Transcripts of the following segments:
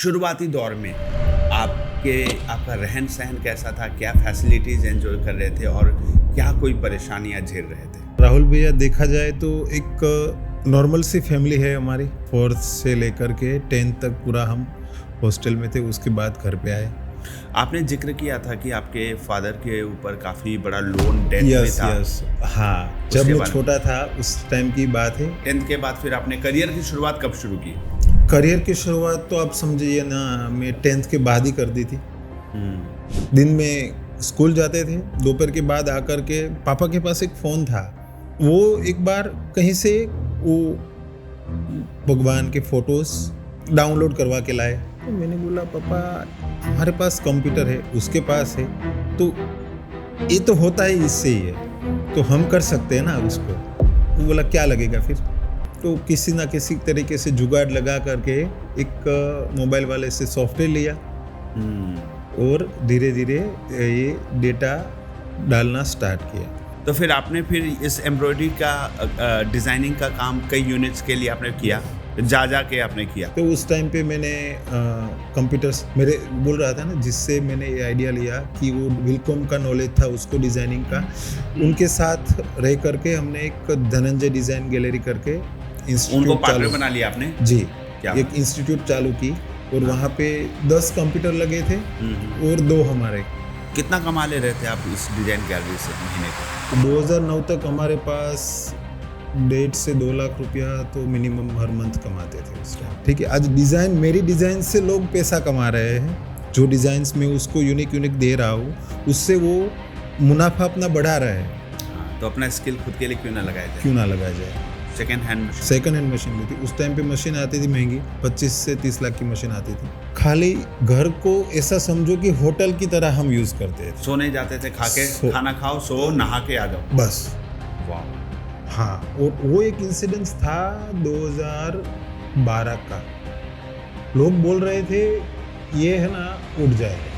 शुरुआती दौर में आपका रहन सहन कैसा था? क्या फैसिलिटीज़ एंजॉय कर रहे थे और क्या कोई परेशानियां झेल रहे थे? राहुल भैया, देखा जाए तो एक नॉर्मल सी फैमिली है हमारी। 4th से लेकर के 10th तक पूरा हम हॉस्टल में थे, उसके बाद घर पे आए। आपने जिक्र किया था कि आपके फादर के ऊपर काफ़ी बड़ा लोन डेथ में यस था। यस, हाँ, जब उसके मैं बाद? छोटा था उस टाइम की बात है। 10th के बाद फिर आपने करियर की शुरुआत कब शुरू की? करियर की शुरुआत तो आप समझिए ना, मैं 10th के बाद ही कर दी थी। दिन में स्कूल जाते थे, दोपहर के बाद आकर के पापा के पास एक फ़ोन था। वो एक बार कहीं से वो भगवान के फोटोज़ डाउनलोड करवा के लाए। तो मैंने बोला, पापा हमारे पास कंप्यूटर है, उसके पास है, तो ये तो होता है, इससे ही है, तो हम कर सकते हैं ना उसको। वो बोला, क्या लगेगा फिर? तो किसी ना किसी तरीके से जुगाड़ लगा करके एक मोबाइल वाले से सॉफ्टवेयर लिया और धीरे धीरे ये डेटा डालना स्टार्ट किया। तो फिर आपने फिर इस एम्ब्रॉयडरी का डिज़ाइनिंग का काम कई यूनिट्स के लिए आपने किया, जा के आपने किया? तो उस टाइम पे मैंने कंप्यूटर्स मेरे बोल रहा था ना, जिससे मैंने ये आइडिया लिया कि वो विलकॉम का नॉलेज था उसको डिज़ाइनिंग का, उनके साथ रह करके हमने एक धनंजय डिज़ाइन गैलरी करके उनको इंस्टीट्यूट पार्टनर चालू बना लिया आपने? जी, क्या एक इंस्टीट्यूट चालू की और वहाँ पे 10 कंप्यूटर लगे थे और 2 हमारे। कितना कमा ले रहे थे आप इस डिज़ाइन गैलरी से महीने का? 2009 तक हमारे पास 1.5 से 2 लाख रुपया तो मिनिमम हर मंथ कमाते थे उस टाइम। ठीक है, आज डिज़ाइन, मेरी डिज़ाइन से लोग पैसा कमा रहे हैं। जो डिज़ाइंस में उसको यूनिक दे रहा हूँ, उससे वो मुनाफा अपना बढ़ा रहे हैं। तो अपना स्किल खुद के लिए क्यों ना लगाए थे? क्यों ना लगाया जाए? Second hand machine? Second hand machine भी थी उस टाइम पे। मशीन आती थी महंगी, 25 से 30 लाख की मशीन आती थी। खाली घर को ऐसा समझो कि होटल की तरह हम यूज़ करते थे। सोने जाते थे, खाना खाओ, सो, नहा के आ जाओ। बस। वाह। हाँ, और वो एक इंसिडेंस था 2012 का। लोग बोल रहे थे ये है ना उड़ जाएगा,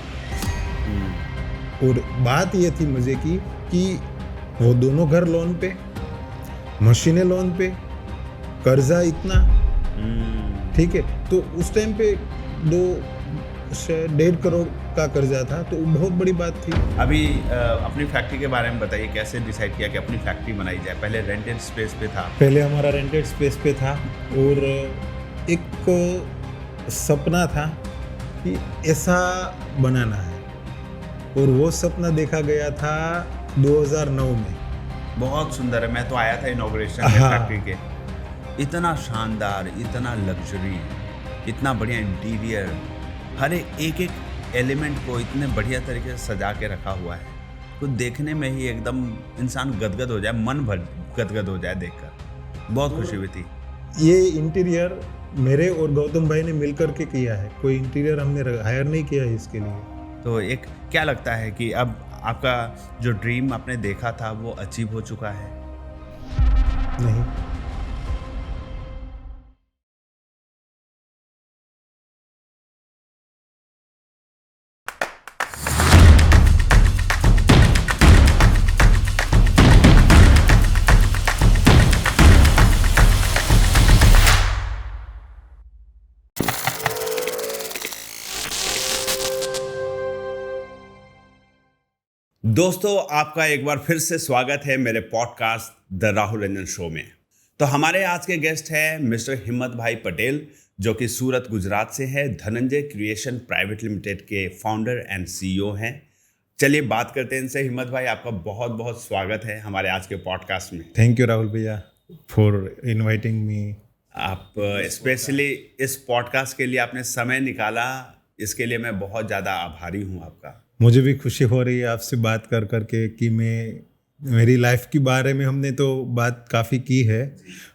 और बात ये थी मजे की कि वो दोनों घर लोन पे, मशीनें लोन पे, कर्जा इतना। ठीक है, तो उस टाइम पे 1.5 करोड़ का कर्जा था, तो बहुत बड़ी बात थी। अभी अपनी फैक्ट्री के बारे में बताइए, कैसे डिसाइड किया कि अपनी फैक्ट्री बनाई जाए? पहले रेंटेड स्पेस पे था? पहले हमारा रेंटेड स्पेस पे था और एक सपना था कि ऐसा बनाना है, और वो सपना देखा गया था 2009 में। बहुत सुंदर है, मैं तो आया था इनॉग्रेशन हाँ। फैक्ट्री के। इतना शानदार, इतना लग्जरी, इतना बढ़िया इंटीरियर, हर एक एलिमेंट को इतने बढ़िया तरीके से सजा के रखा हुआ है, कुछ देखने में ही एकदम इंसान गदगद हो जाए, मन भर गदगद हो जाए देखकर। बहुत खुशी हुई थी। ये इंटीरियर मेरे और गौतम भाई ने मिलकर के किया है, कोई इंटीरियर हमने हायर नहीं किया है इसके लिए। तो एक क्या लगता है कि अब आपका जो ड्रीम आपने देखा था वो अचीव हो चुका है? नहीं, दोस्तों, आपका एक बार फिर से स्वागत है मेरे podcast the Rahul Ranjan show में। तो हमारे आज के गेस्ट हैं मिस्टर हिम्मत भाई पटेल, जो कि सूरत गुजरात से है। धनंजय क्रिएशन प्राइवेट लिमिटेड के फाउंडर एंड सीईओ हैं। चलिए बात करते हैं इनसे। हिम्मत भाई, आपका बहुत बहुत स्वागत है हमारे आज के पॉडकास्ट में। थैंक यू राहुल भैया फॉर इनवाइटिंग मी। आप स्पेशली इस पॉडकास्ट के लिए आपने समय निकाला, इसके लिए मैं बहुत ज़्यादा आभारी हूँ आपका। मुझे भी खुशी हो रही है आपसे बात कर करके कि मेरी लाइफ के बारे में हमने तो बात काफ़ी की है,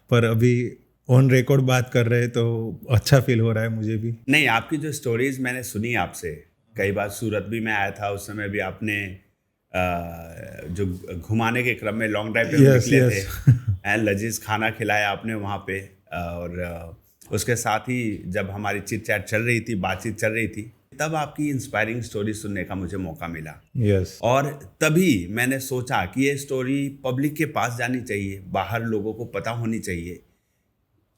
पर अभी ऑन रिकॉर्ड बात कर रहे हैं तो अच्छा फील हो रहा है मुझे भी। नहीं, आपकी जो स्टोरीज मैंने सुनी आपसे, कई बार सूरत भी मैं आया था, उस समय भी आपने जो घुमाने के क्रम में लॉन्ग ड्राइव पे निकले थे, लजीज खाना खिलाया आपने वहाँ पे, और उसके साथ ही जब हमारी चिट चैट चल रही थी, बातचीत चल रही थी, तब आपकी इंस्पायरिंग स्टोरी सुनने का मुझे मौका मिला। यस। और तभी मैंने सोचा कि ये स्टोरी पब्लिक के पास जानी चाहिए, बाहर लोगों को पता होनी चाहिए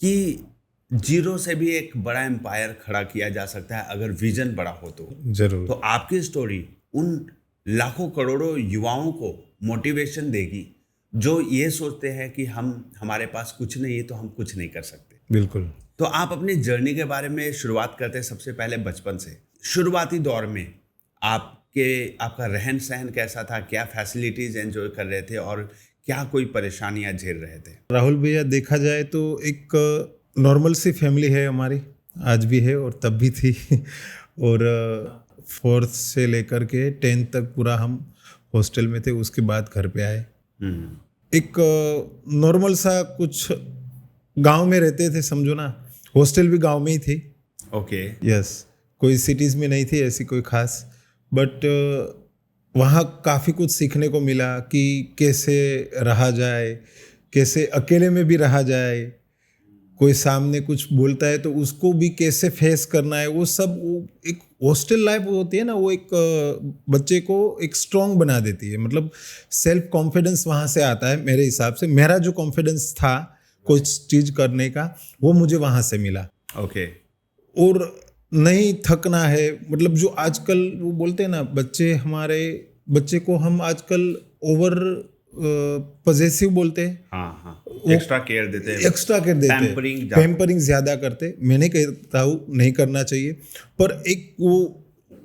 कि जीरो से भी एक बड़ा एम्पायर खड़ा किया जा सकता है अगर विजन बड़ा हो तो जरूर। आपकी स्टोरी उन लाखों करोड़ों युवाओं को मोटिवेशन देगी जो ये सोचते हैं कि हमारे पास कुछ नहीं है तो हम कुछ नहीं कर सकते। बिल्कुल। तो आप अपनी जर्नी के बारे में शुरुआत करते हैं सबसे पहले बचपन से। शुरुआती दौर में आपका रहन सहन कैसा था, क्या फैसिलिटीज एंजॉय कर रहे थे और क्या कोई परेशानियां झेल रहे थे? राहुल भैया, देखा जाए तो एक नॉर्मल सी फैमिली है हमारी, आज भी है और तब भी थी। और 4th से लेकर के 10th तक पूरा हम हॉस्टल में थे, उसके बाद घर पे आए। एक नॉर्मल सा कुछ गांव में रहते थे, समझो ना, हॉस्टल भी गांव में ही थी। ओके। यस, कोई सिटीज़ में नहीं थी ऐसी कोई खास, बट वहाँ काफ़ी कुछ सीखने को मिला कि कैसे रहा जाए, कैसे अकेले में भी रहा जाए, कोई सामने कुछ बोलता है तो उसको भी कैसे फेस करना है। वो सब, वो एक हॉस्टल लाइफ होती है ना, वो एक बच्चे को एक स्ट्रॉन्ग बना देती है। मतलब सेल्फ कॉन्फिडेंस वहाँ से आता है। मेरे हिसाब से मेरा जो कॉन्फिडेंस था कुछ चीज़ करने का, वो मुझे वहाँ से मिला। ओके। और नहीं थकना है, मतलब जो आजकल वो बोलते हैं ना, बच्चे को हम आजकल ओवर पजेसिव बोलते हैं। हाँ, एक्स्ट्रा केयर देते हैं, पैम्परिंग ज़्यादा करते। मैंने कहता हूँ नहीं करना चाहिए, पर एक वो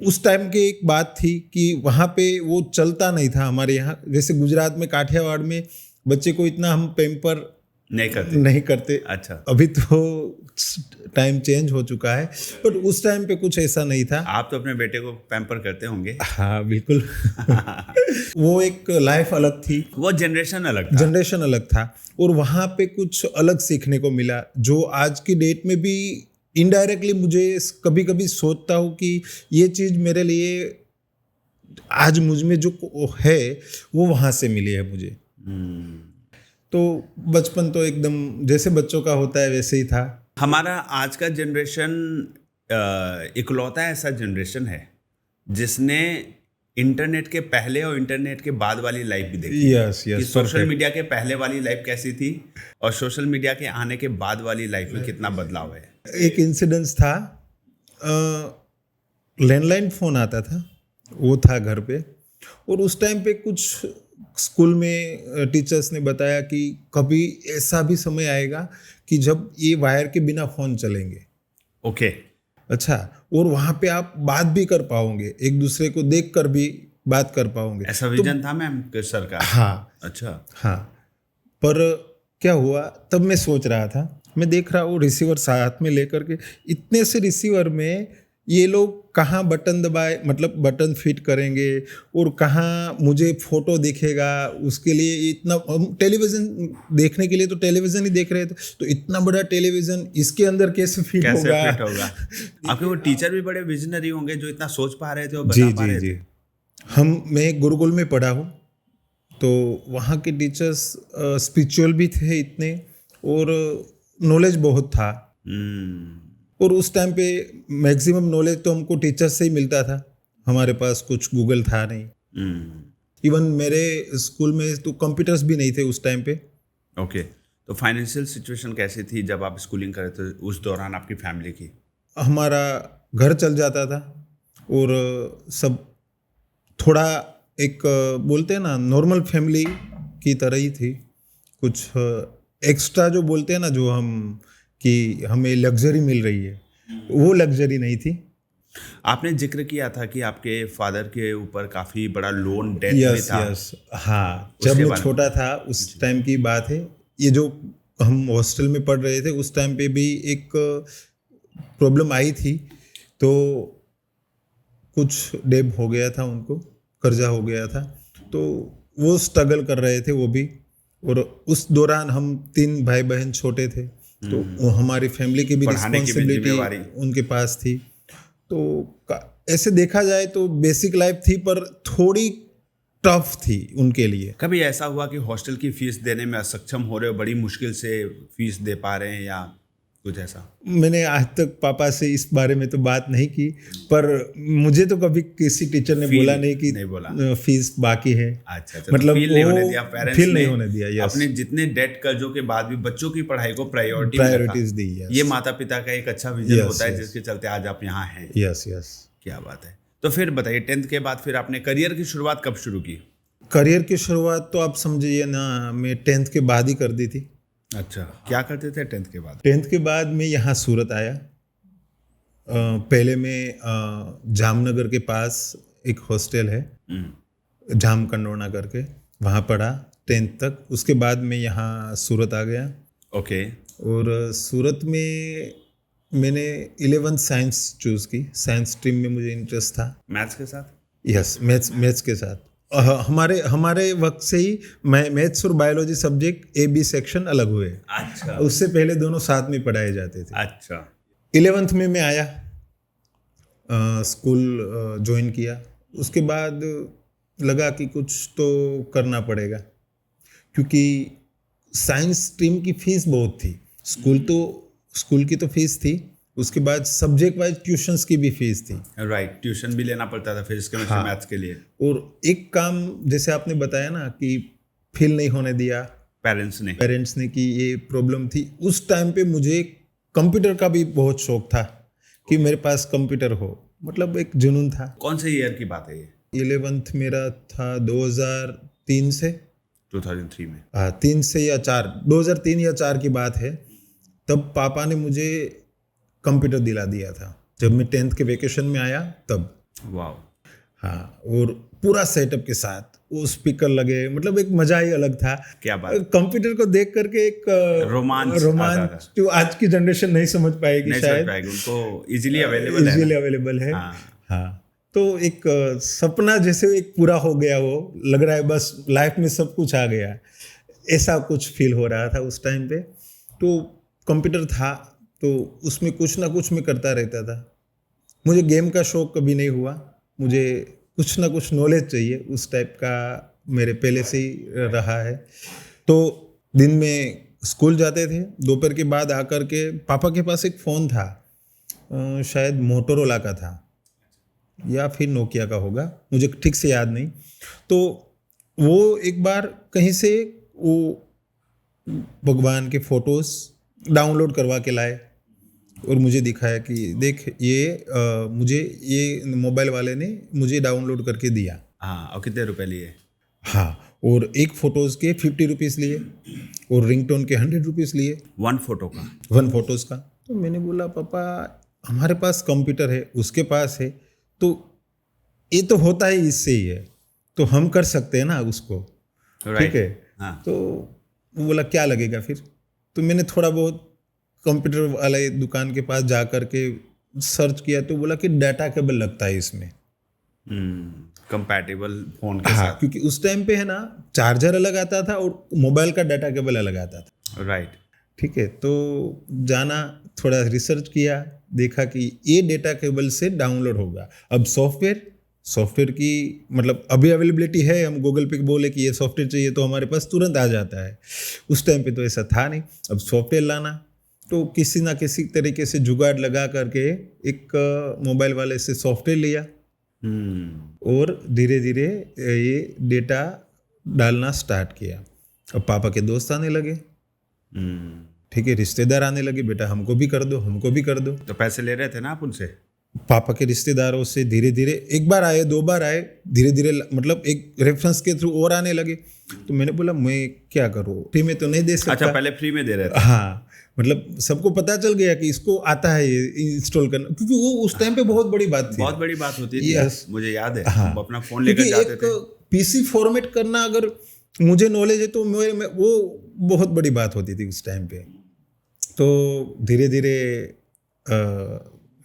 उस टाइम की एक बात थी कि वहाँ पे वो चलता नहीं था हमारे यहाँ। जैसे गुजरात में, काठियावाड़ में बच्चे को इतना हम पैम्पर नहीं करते। अच्छा। अभी तो टाइम चेंज हो चुका है, पर उस टाइम पे कुछ ऐसा नहीं था। आप तो अपने बेटे को पैम्पर करते होंगे। हाँ, बिल्कुल। वो एक लाइफ अलग थी, वो जनरेशन अलग था और वहाँ पे कुछ अलग सीखने को मिला, जो आज की डेट में भी इनडायरेक्टली मुझे कभी कभी सोचता हूँ कि ये चीज़ मेरे लिए आज मुझ में जो है वो वहाँ से मिली है मुझे। तो बचपन तो एकदम जैसे बच्चों का होता है वैसे ही था। हमारा आज का जनरेशन इकलौता ऐसा जनरेशन है जिसने इंटरनेट के पहले और इंटरनेट के बाद वाली लाइफ भी देखी। यस, कि सोशल मीडिया के पहले वाली लाइफ कैसी थी और सोशल मीडिया के आने के बाद वाली लाइफ में कितना बदलाव है। एक इंसिडेंस था, लैंडलाइन फ़ोन आता था, वो था घर पे, और उस टाइम पे कुछ स्कूल में टीचर्स ने बताया कि कभी ऐसा भी समय आएगा कि जब ये वायर के बिना फ़ोन चलेंगे। ओके। अच्छा, और वहाँ पे आप बात भी कर पाओगे, एक दूसरे को देख कर भी बात कर पाओगे। ऐसा विजन था मैम सर का? हाँ। अच्छा। हाँ, पर क्या हुआ, तब मैं सोच रहा था, मैं देख रहा हूँ रिसीवर साथ में लेकर के, इतने से रिसीवर में ये लोग कहाँ बटन दबाए, मतलब बटन फिट करेंगे और कहाँ मुझे फोटो दिखेगा, उसके लिए इतना, हम टेलीविज़न देखने के लिए तो टेलीविज़न ही देख रहे थे, तो इतना बड़ा टेलीविज़न इसके अंदर कैसे फिट होगा। आपके वो टीचर भी बड़े विजनरी होंगे जो इतना सोच पा रहे थे और बता पा रहे थे। मैं गुरुकुल में पढ़ा हूँ, तो वहाँ के टीचर्स स्पिरिचुअल भी थे इतने, और नॉलेज बहुत था। और उस टाइम पे मैक्सिमम नॉलेज तो हमको टीचर से ही मिलता था, हमारे पास कुछ गूगल था नहीं। इवन मेरे स्कूल में तो कंप्यूटर्स भी नहीं थे उस टाइम पे। ओके। तो फाइनेंशियल सिचुएशन कैसी थी जब आप स्कूलिंग कर रहे थे उस दौरान आपकी फैमिली की? हमारा घर चल जाता था और सब थोड़ा एक बोलते हैं ना, नॉर्मल फैमिली की तरह ही थी। कुछ एक्स्ट्रा जो बोलते हैं ना, जो हम कि हमें लग्जरी मिल रही है, वो लग्जरी नहीं थी। आपने जिक्र किया था कि आपके फादर के ऊपर काफ़ी बड़ा लोन डेट में था। यस, हाँ, जब मैं छोटा था उस टाइम की बात है। ये जो हम हॉस्टल में पढ़ रहे थे उस टाइम पे भी एक प्रॉब्लम आई थी, तो कुछ डेब हो गया था, उनको कर्जा हो गया था, तो वो स्ट्रगल कर रहे थे वो भी। और उस दौरान हम 3 भाई बहन छोटे थे, तो हमारी फैमिली की भी रिस्पॉन्सिबिलिटी उनके पास थी। तो ऐसे देखा जाए तो बेसिक लाइफ थी, पर थोड़ी टफ थी उनके लिए। कभी ऐसा हुआ कि हॉस्टल की फीस देने में असक्षम हो रहे हो, बड़ी मुश्किल से फीस दे पा रहे हैं, या कुछ ऐसा? मैंने आज तक पापा से इस बारे में तो बात नहीं की, पर मुझे तो कभी किसी टीचर ने बोला नहीं कि नहीं बोला। फीस बाकी है। अच्छा, मतलब फील नहीं होने दिया पेरेंट्स फील ने, नहीं होने दिया। यस, अपने जितने डेट कर्जों के बाद भी बच्चों की पढ़ाई को प्रायोरिटीज दी। यस, ये माता पिता का एक अच्छा विजन Yes, होता है, yes. जिसके चलते आज आप यहाँ हैं। Yes yes. क्या बात है। तो फिर बताइए, 10th के बाद फिर आपने करियर की शुरुआत कब शुरू की? करियर की शुरुआत तो आप समझिए ना, मैं 10th के बाद ही कर दी थी। अच्छा, क्या करते थे 10th के बाद? 10th के बाद मैं यहाँ सूरत आया। पहले मैं जामनगर के पास एक हॉस्टल है, जाम कंडोना करके, वहाँ पढ़ा 10th तक। उसके बाद मैं यहाँ सूरत आ गया। ओके। और सूरत में मैंने 11th साइंस चूज़ की। साइंस स्ट्रीम में मुझे इंटरेस्ट था। मैथ्स के साथ? यस, मैथ्स के साथ। हमारे वक्त से ही मैथ्स और biology subject A B section अलग हुए। अच्छा। उससे पहले दोनों साथ में पढ़ाए जाते थे। अच्छा। 11th में मैं आया, स्कूल ज्वाइन किया। उसके बाद लगा कि कुछ तो करना पड़ेगा, क्योंकि साइंस स्ट्रीम की फीस बहुत थी। स्कूल की तो फीस थी, उसके बाद सब्जेक्ट वाइज ट्यूशन्स की भी फीस थी। राइट, ट्यूशन भी लेना पड़ता था फिजिक्स केमिस्ट्री मैथ्स के लिए। और एक काम जैसे आपने बताया ना कि फील नहीं होने दिया पेरेंट्स ने कि ये प्रॉब्लम थी। उस टाइम पे मुझे कंप्यूटर का भी बहुत शौक था कि मेरे पास कंप्यूटर हो, मतलब एक जुनून था। कौन से ईयर की बात है ये? 11th मेरा था 2003 से 2003 में। 3 से या 4, 2003 या 4 की बात है। तब पापा ने मुझे कंप्यूटर दिला दिया था जब मैं 10th के वेकेशन में आया तब। वाह। हाँ, और पूरा सेटअप के साथ वो स्पीकर लगे, मतलब एक मजा ही अलग था। क्या बात। कंप्यूटर को देख करके एक रोमांच जो आज की जनरेशन नहीं समझ पाएगी, शायद उनको इजीली अवेलेबल है। हाँ, तो एक सपना जैसे एक पूरा हो गया, वो लग रहा है बस लाइफ में सब कुछ आ गया, ऐसा कुछ फील हो रहा था उस टाइम पे। तो कंप्यूटर था तो उसमें कुछ ना कुछ मैं करता रहता था। मुझे गेम का शौक कभी नहीं हुआ, मुझे कुछ ना कुछ नॉलेज चाहिए, उस टाइप का मेरे पहले से ही रहा है। तो दिन में स्कूल जाते थे, दोपहर के बाद आकर के पापा के पास एक फ़ोन था, शायद मोटोरोला का था या फिर नोकिया का होगा, मुझे ठीक से याद नहीं। तो वो एक बार कहीं से वो भगवान के फ़ोटोज़ डाउनलोड करवा के लाए और मुझे दिखाया कि देख मुझे ये मोबाइल वाले ने मुझे डाउनलोड करके दिया। हाँ, और कितने रुपए लिए? हाँ, और एक फ़ोटोज़ के 50 रुपीज़ लिए और रिंगटोन के 100 रुपीज़ लिए। 1 फोटो का? 1 फोटोज़ का। तो मैंने बोला पापा हमारे पास कंप्यूटर है, उसके पास है, तो ये तो होता ही इससे ही है, तो हम कर सकते हैं ना उसको। ठीक है। हाँ। तो वो बोला क्या लगेगा फिर? तो मैंने थोड़ा बहुत कंप्यूटर वाले दुकान के पास जा कर के सर्च किया, तो बोला कि डाटा केबल लगता है इसमें, कंपैटिबल फोन के साथ। क्योंकि उस टाइम पे है ना, चार्जर अलग आता था और मोबाइल का डाटा केबल अलग आता था। राइट। ठीक है, तो जाना, थोड़ा रिसर्च किया, देखा कि ये डाटा केबल से डाउनलोड होगा। अब सॉफ्टवेयर की मतलब अभी अवेलेबिलिटी है, हम गूगल पे बोले कि ये सॉफ्टवेयर चाहिए तो हमारे पास तुरंत आ जाता है। उस टाइम पे तो ऐसा था नहीं। अब सॉफ्टवेयर लाना, तो किसी ना किसी तरीके से जुगाड़ लगा करके एक मोबाइल वाले से सॉफ्टवेयर लिया और धीरे धीरे ये डेटा डालना स्टार्ट किया। अब पापा के दोस्त आने लगे, ठीक है, रिश्तेदार आने लगे, बेटा हमको भी कर दो। तो पैसे ले रहे थे ना आप उनसे? पापा के रिश्तेदारों से धीरे धीरे, एक बार आए, 2 बार आए, धीरे धीरे मतलब एक रेफरेंस के थ्रू और आने लगे। तो मैंने बोला मैं क्या करूँ, फ्री में तो नहीं दे सकता। अच्छा, पहले फ्री में दे रहे थे? हाँ, मतलब सबको पता चल गया कि इसको आता है ये इंस्टॉल करना, क्योंकि वो उस टाइम पे बहुत बड़ी बात थी। बहुत बड़ी बात होती थी। Yes. मुझे याद है। हाँ, हम अपना फोन लेकर जाते थे। पीसी फॉर्मेट करना अगर मुझे नॉलेज है तो वो बहुत बड़ी बात होती थी उस टाइम पे। तो धीरे धीरे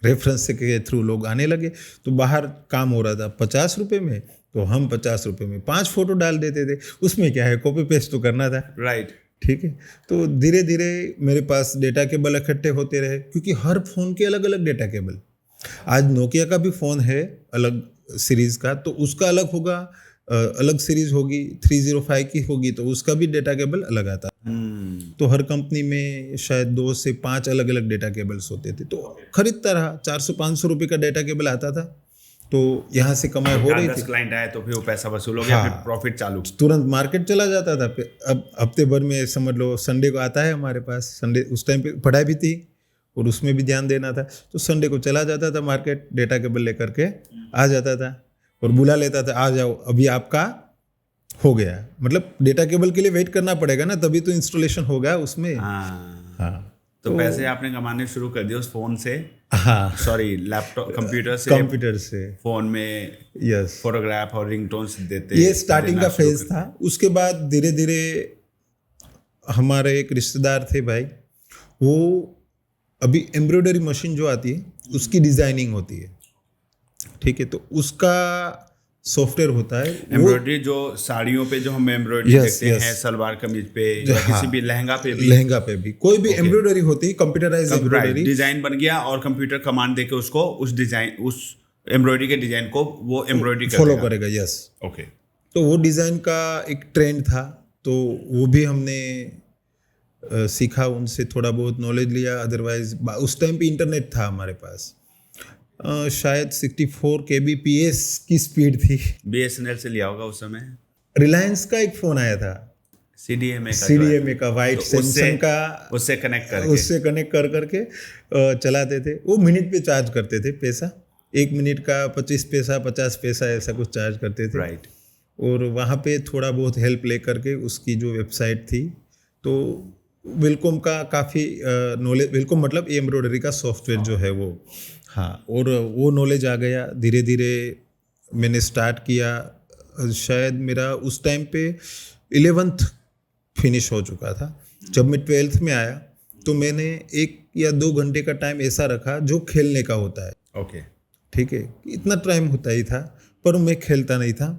रेफरेंस के थ्रू लोग आने लगे। तो बाहर काम हो रहा था 50 रुपये में, तो हम 50 रुपये में 5 फोटो डाल देते थे। उसमें क्या है, कॉपी पेस्ट तो करना था। राइट। ठीक है, तो धीरे धीरे मेरे पास डेटा केबल इकट्ठे होते रहे, क्योंकि हर फ़ोन के अलग अलग डेटा केबल। आज नोकिया का भी फ़ोन है अलग सीरीज़ का, तो उसका अलग होगा, अलग सीरीज होगी, 305 की होगी तो उसका भी डेटा केबल अलग आता है। तो हर कंपनी में शायद 2 से 5 अलग अलग डेटा केबल्स होते थे, तो खरीदता रहा। 400-500 रुपये का डेटा केबल आता था, तो यहाँ से कमाई हो रही थी। क्लाइंट आए तो फिर वो पैसा वसूल हो गया, फिर प्रॉफिट चालू, तुरंत मार्केट चला जाता था। फिर अब हफ्ते भर में समझ लो संडे को आता है हमारे पास, संडे उस टाइम पे पढ़ाई भी थी और उसमें भी ध्यान देना था, तो संडे को चला जाता था मार्केट, डेटा केबल लेकर के आ जाता था और बुला लेता था, आ जाओ अभी आपका हो गया। मतलब डेटा केबल के लिए वेट करना पड़ेगा ना, तभी तो इंस्टॉलेशन होगा उसमें। हाँ तो पैसे आपने कमाने शुरू कर दिए उस फोन से, हाँ सॉरी लैपटॉप कंप्यूटर से फोन में यस फोटोग्राफ और रिंगटोन्स देते। ये स्टार्टिंग का फेज था। उसके बाद धीरे धीरे हमारे एक रिश्तेदार थे भाई, वो अभी एम्ब्रॉयडरी मशीन जो आती है उसकी डिजाइनिंग होती है, ठीक है, तो उसका सॉफ्टवेयर होता है। एम्ब्रॉयडरी जो साड़ियों पे जो हम एम्ब्रॉयडरी देखते हैं, सलवार कमीज पे या किसी भी लहंगा पे भी कोई भी एम्ब्रॉयडरी होती है, कंप्यूटराइज्ड एम्ब्रॉयडरी, डिजाइन बन गया और कंप्यूटर कमांड देके उसको उस डिजाइन, उस एम्ब्रॉयडरी के डिजाइन को वो एम्ब्रॉयडरी फॉलो करेगा। Yes okay. तो वो डिजाइन का एक ट्रेंड था, तो वो भी हमने सीखा, उनसे थोड़ा बहुत नॉलेज लिया। अदरवाइज उस टाइम पे इंटरनेट था हमारे पास, शायद 64 kbps की स्पीड थी। BSNL से लिया होगा उस समय। रिलायंस का एक फ़ोन आया था, CDMA का वाइट, तो सैमसंग का, उससे कनेक्ट कर करके चलाते थे। वो मिनट पे चार्ज करते थे पैसा, 1 मिनट का 25 पैसा 50 पैसा ऐसा कुछ चार्ज करते थे। राइट। और वहाँ पे थोड़ा बहुत हेल्प ले करके उसकी जो वेबसाइट थी, तो वेलकॉम का काफ़ी नॉलेज, वेलकॉम मतलब एम्ब्रॉयडरी का सॉफ्टवेयर जो है वो, हाँ, और वो नॉलेज आ गया। धीरे धीरे मैंने स्टार्ट किया, शायद मेरा उस टाइम पे 11th फिनिश हो चुका था। जब मैं 12th में आया तो मैंने 1 या 2 घंटे का टाइम ऐसा रखा जो खेलने का होता है। ओके, ठीक है, इतना टाइम होता ही था, पर मैं खेलता नहीं था।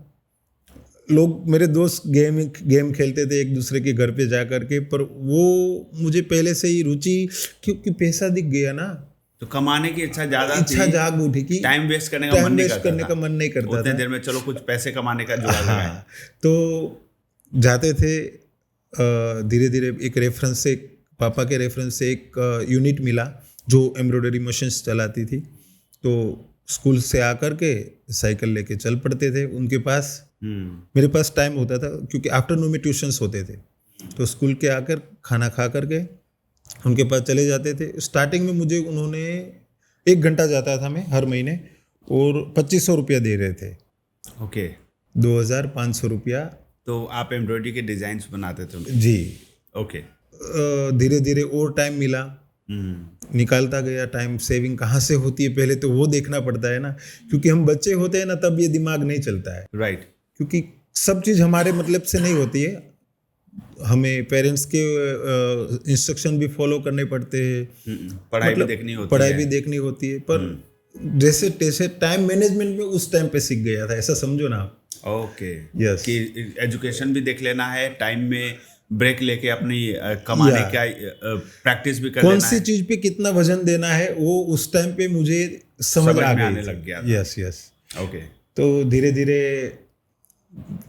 लोग मेरे दोस्त गेम खेलते थे एक दूसरे के घर पे जा कर के, पर वो मुझे पहले से ही रुचि, क्योंकि पैसा दिख गया ना, तो कमाने की इच्छा जाग उठी कि टाइम वेस्ट करने का मन नहीं करता उतने देर में चलो कुछ पैसे कमाने का जुगाड़ लगाएं। तो जाते थे। धीरे धीरे एक रेफरेंस से, पापा के रेफरेंस से एक यूनिट मिला जो एम्ब्रॉयडरी मशीन्स चलाती थी, तो स्कूल से आकर के साइकिल लेके चल पड़ते थे उनके पास। मेरे पास टाइम होता था क्योंकि आफ्टरनून में ट्यूशन्स होते थे, तो स्कूल के आकर खाना खा करके उनके पास चले जाते थे। स्टार्टिंग में मुझे उन्होंने 1 घंटा जाता था मैं हर महीने, और 2500 रुपया दे रहे थे। ओके, 2500 रुपया। तो आप एम्ब्रॉयडरी के डिजाइन्स बनाते थे? जी। ओके। धीरे धीरे और टाइम मिला, निकालता गया टाइम। सेविंग कहाँ से होती है पहले तो वो देखना पड़ता है ना, क्योंकि हम बच्चे होते हैं ना, तब ये दिमाग नहीं चलता है। राइट। क्योंकि सब चीज़ हमारे मतलब से नहीं होती है, हमें पेरेंट्स के इंस्ट्रक्शन भी फॉलो करने पड़ते हैं, पढ़ाई भी देखनी होती है। पर जैसे तैसे टाइम मैनेजमेंट में उस टाइम पे सीख गया था, ऐसा समझो ना आप। ओके, यस, कि एजुकेशन भी देख लेना है, टाइम में ब्रेक लेके अपनी कमाने का प्रैक्टिस भी कर लेना है। कौन सी चीज पे कितना वजन देना है वो उस टाइम पे मुझे समझ आने लग गया। यस। ओके। तो धीरे धीरे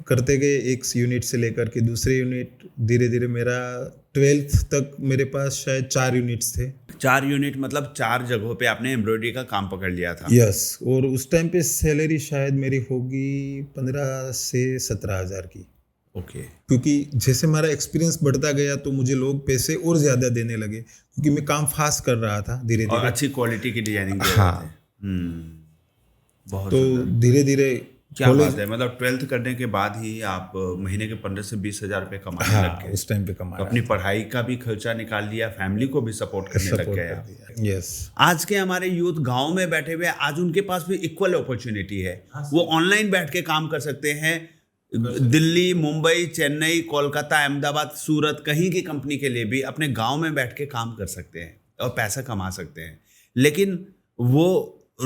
करते गए, एक यूनिट से लेकर के दूसरे यूनिट, धीरे धीरे मेरा 12th तक मेरे पास शायद 4 यूनिट्स थे। 4 यूनिट मतलब 4 जगहों पे आपने एम्ब्रॉयडरी का काम पकड़ लिया था? यस। और उस टाइम पे सैलरी शायद मेरी होगी 15 से 17 हज़ार की। ओके। क्योंकि जैसे हमारा एक्सपीरियंस बढ़ता गया तो मुझे लोग पैसे और ज़्यादा देने लगे, क्योंकि मैं काम फास्ट कर रहा था धीरे धीरे, और अच्छी क्वालिटी की डिजाइनिंग दे रहे थे। बहुत। तो धीरे धीरे क्या बात है, मतलब 12th करने के बाद ही आप महीने के 15 से 20 हज़ार रुपये कमाने लग गए। उस टाइम पे कमा, तो अपनी पढ़ाई का भी खर्चा निकाल लिया, फैमिली को भी सपोर्ट करने लग गए। यस। आज के हमारे यूथ गांव में बैठे हुए, आज उनके पास भी इक्वल अपॉर्चुनिटी है। वो ऑनलाइन बैठ के काम कर सकते हैं। दिल्ली, मुंबई, चेन्नई, कोलकाता, अहमदाबाद, सूरत, कहीं की कंपनी के लिए भी अपने गांव में बैठ के काम कर सकते हैं और पैसा कमा सकते हैं। लेकिन वो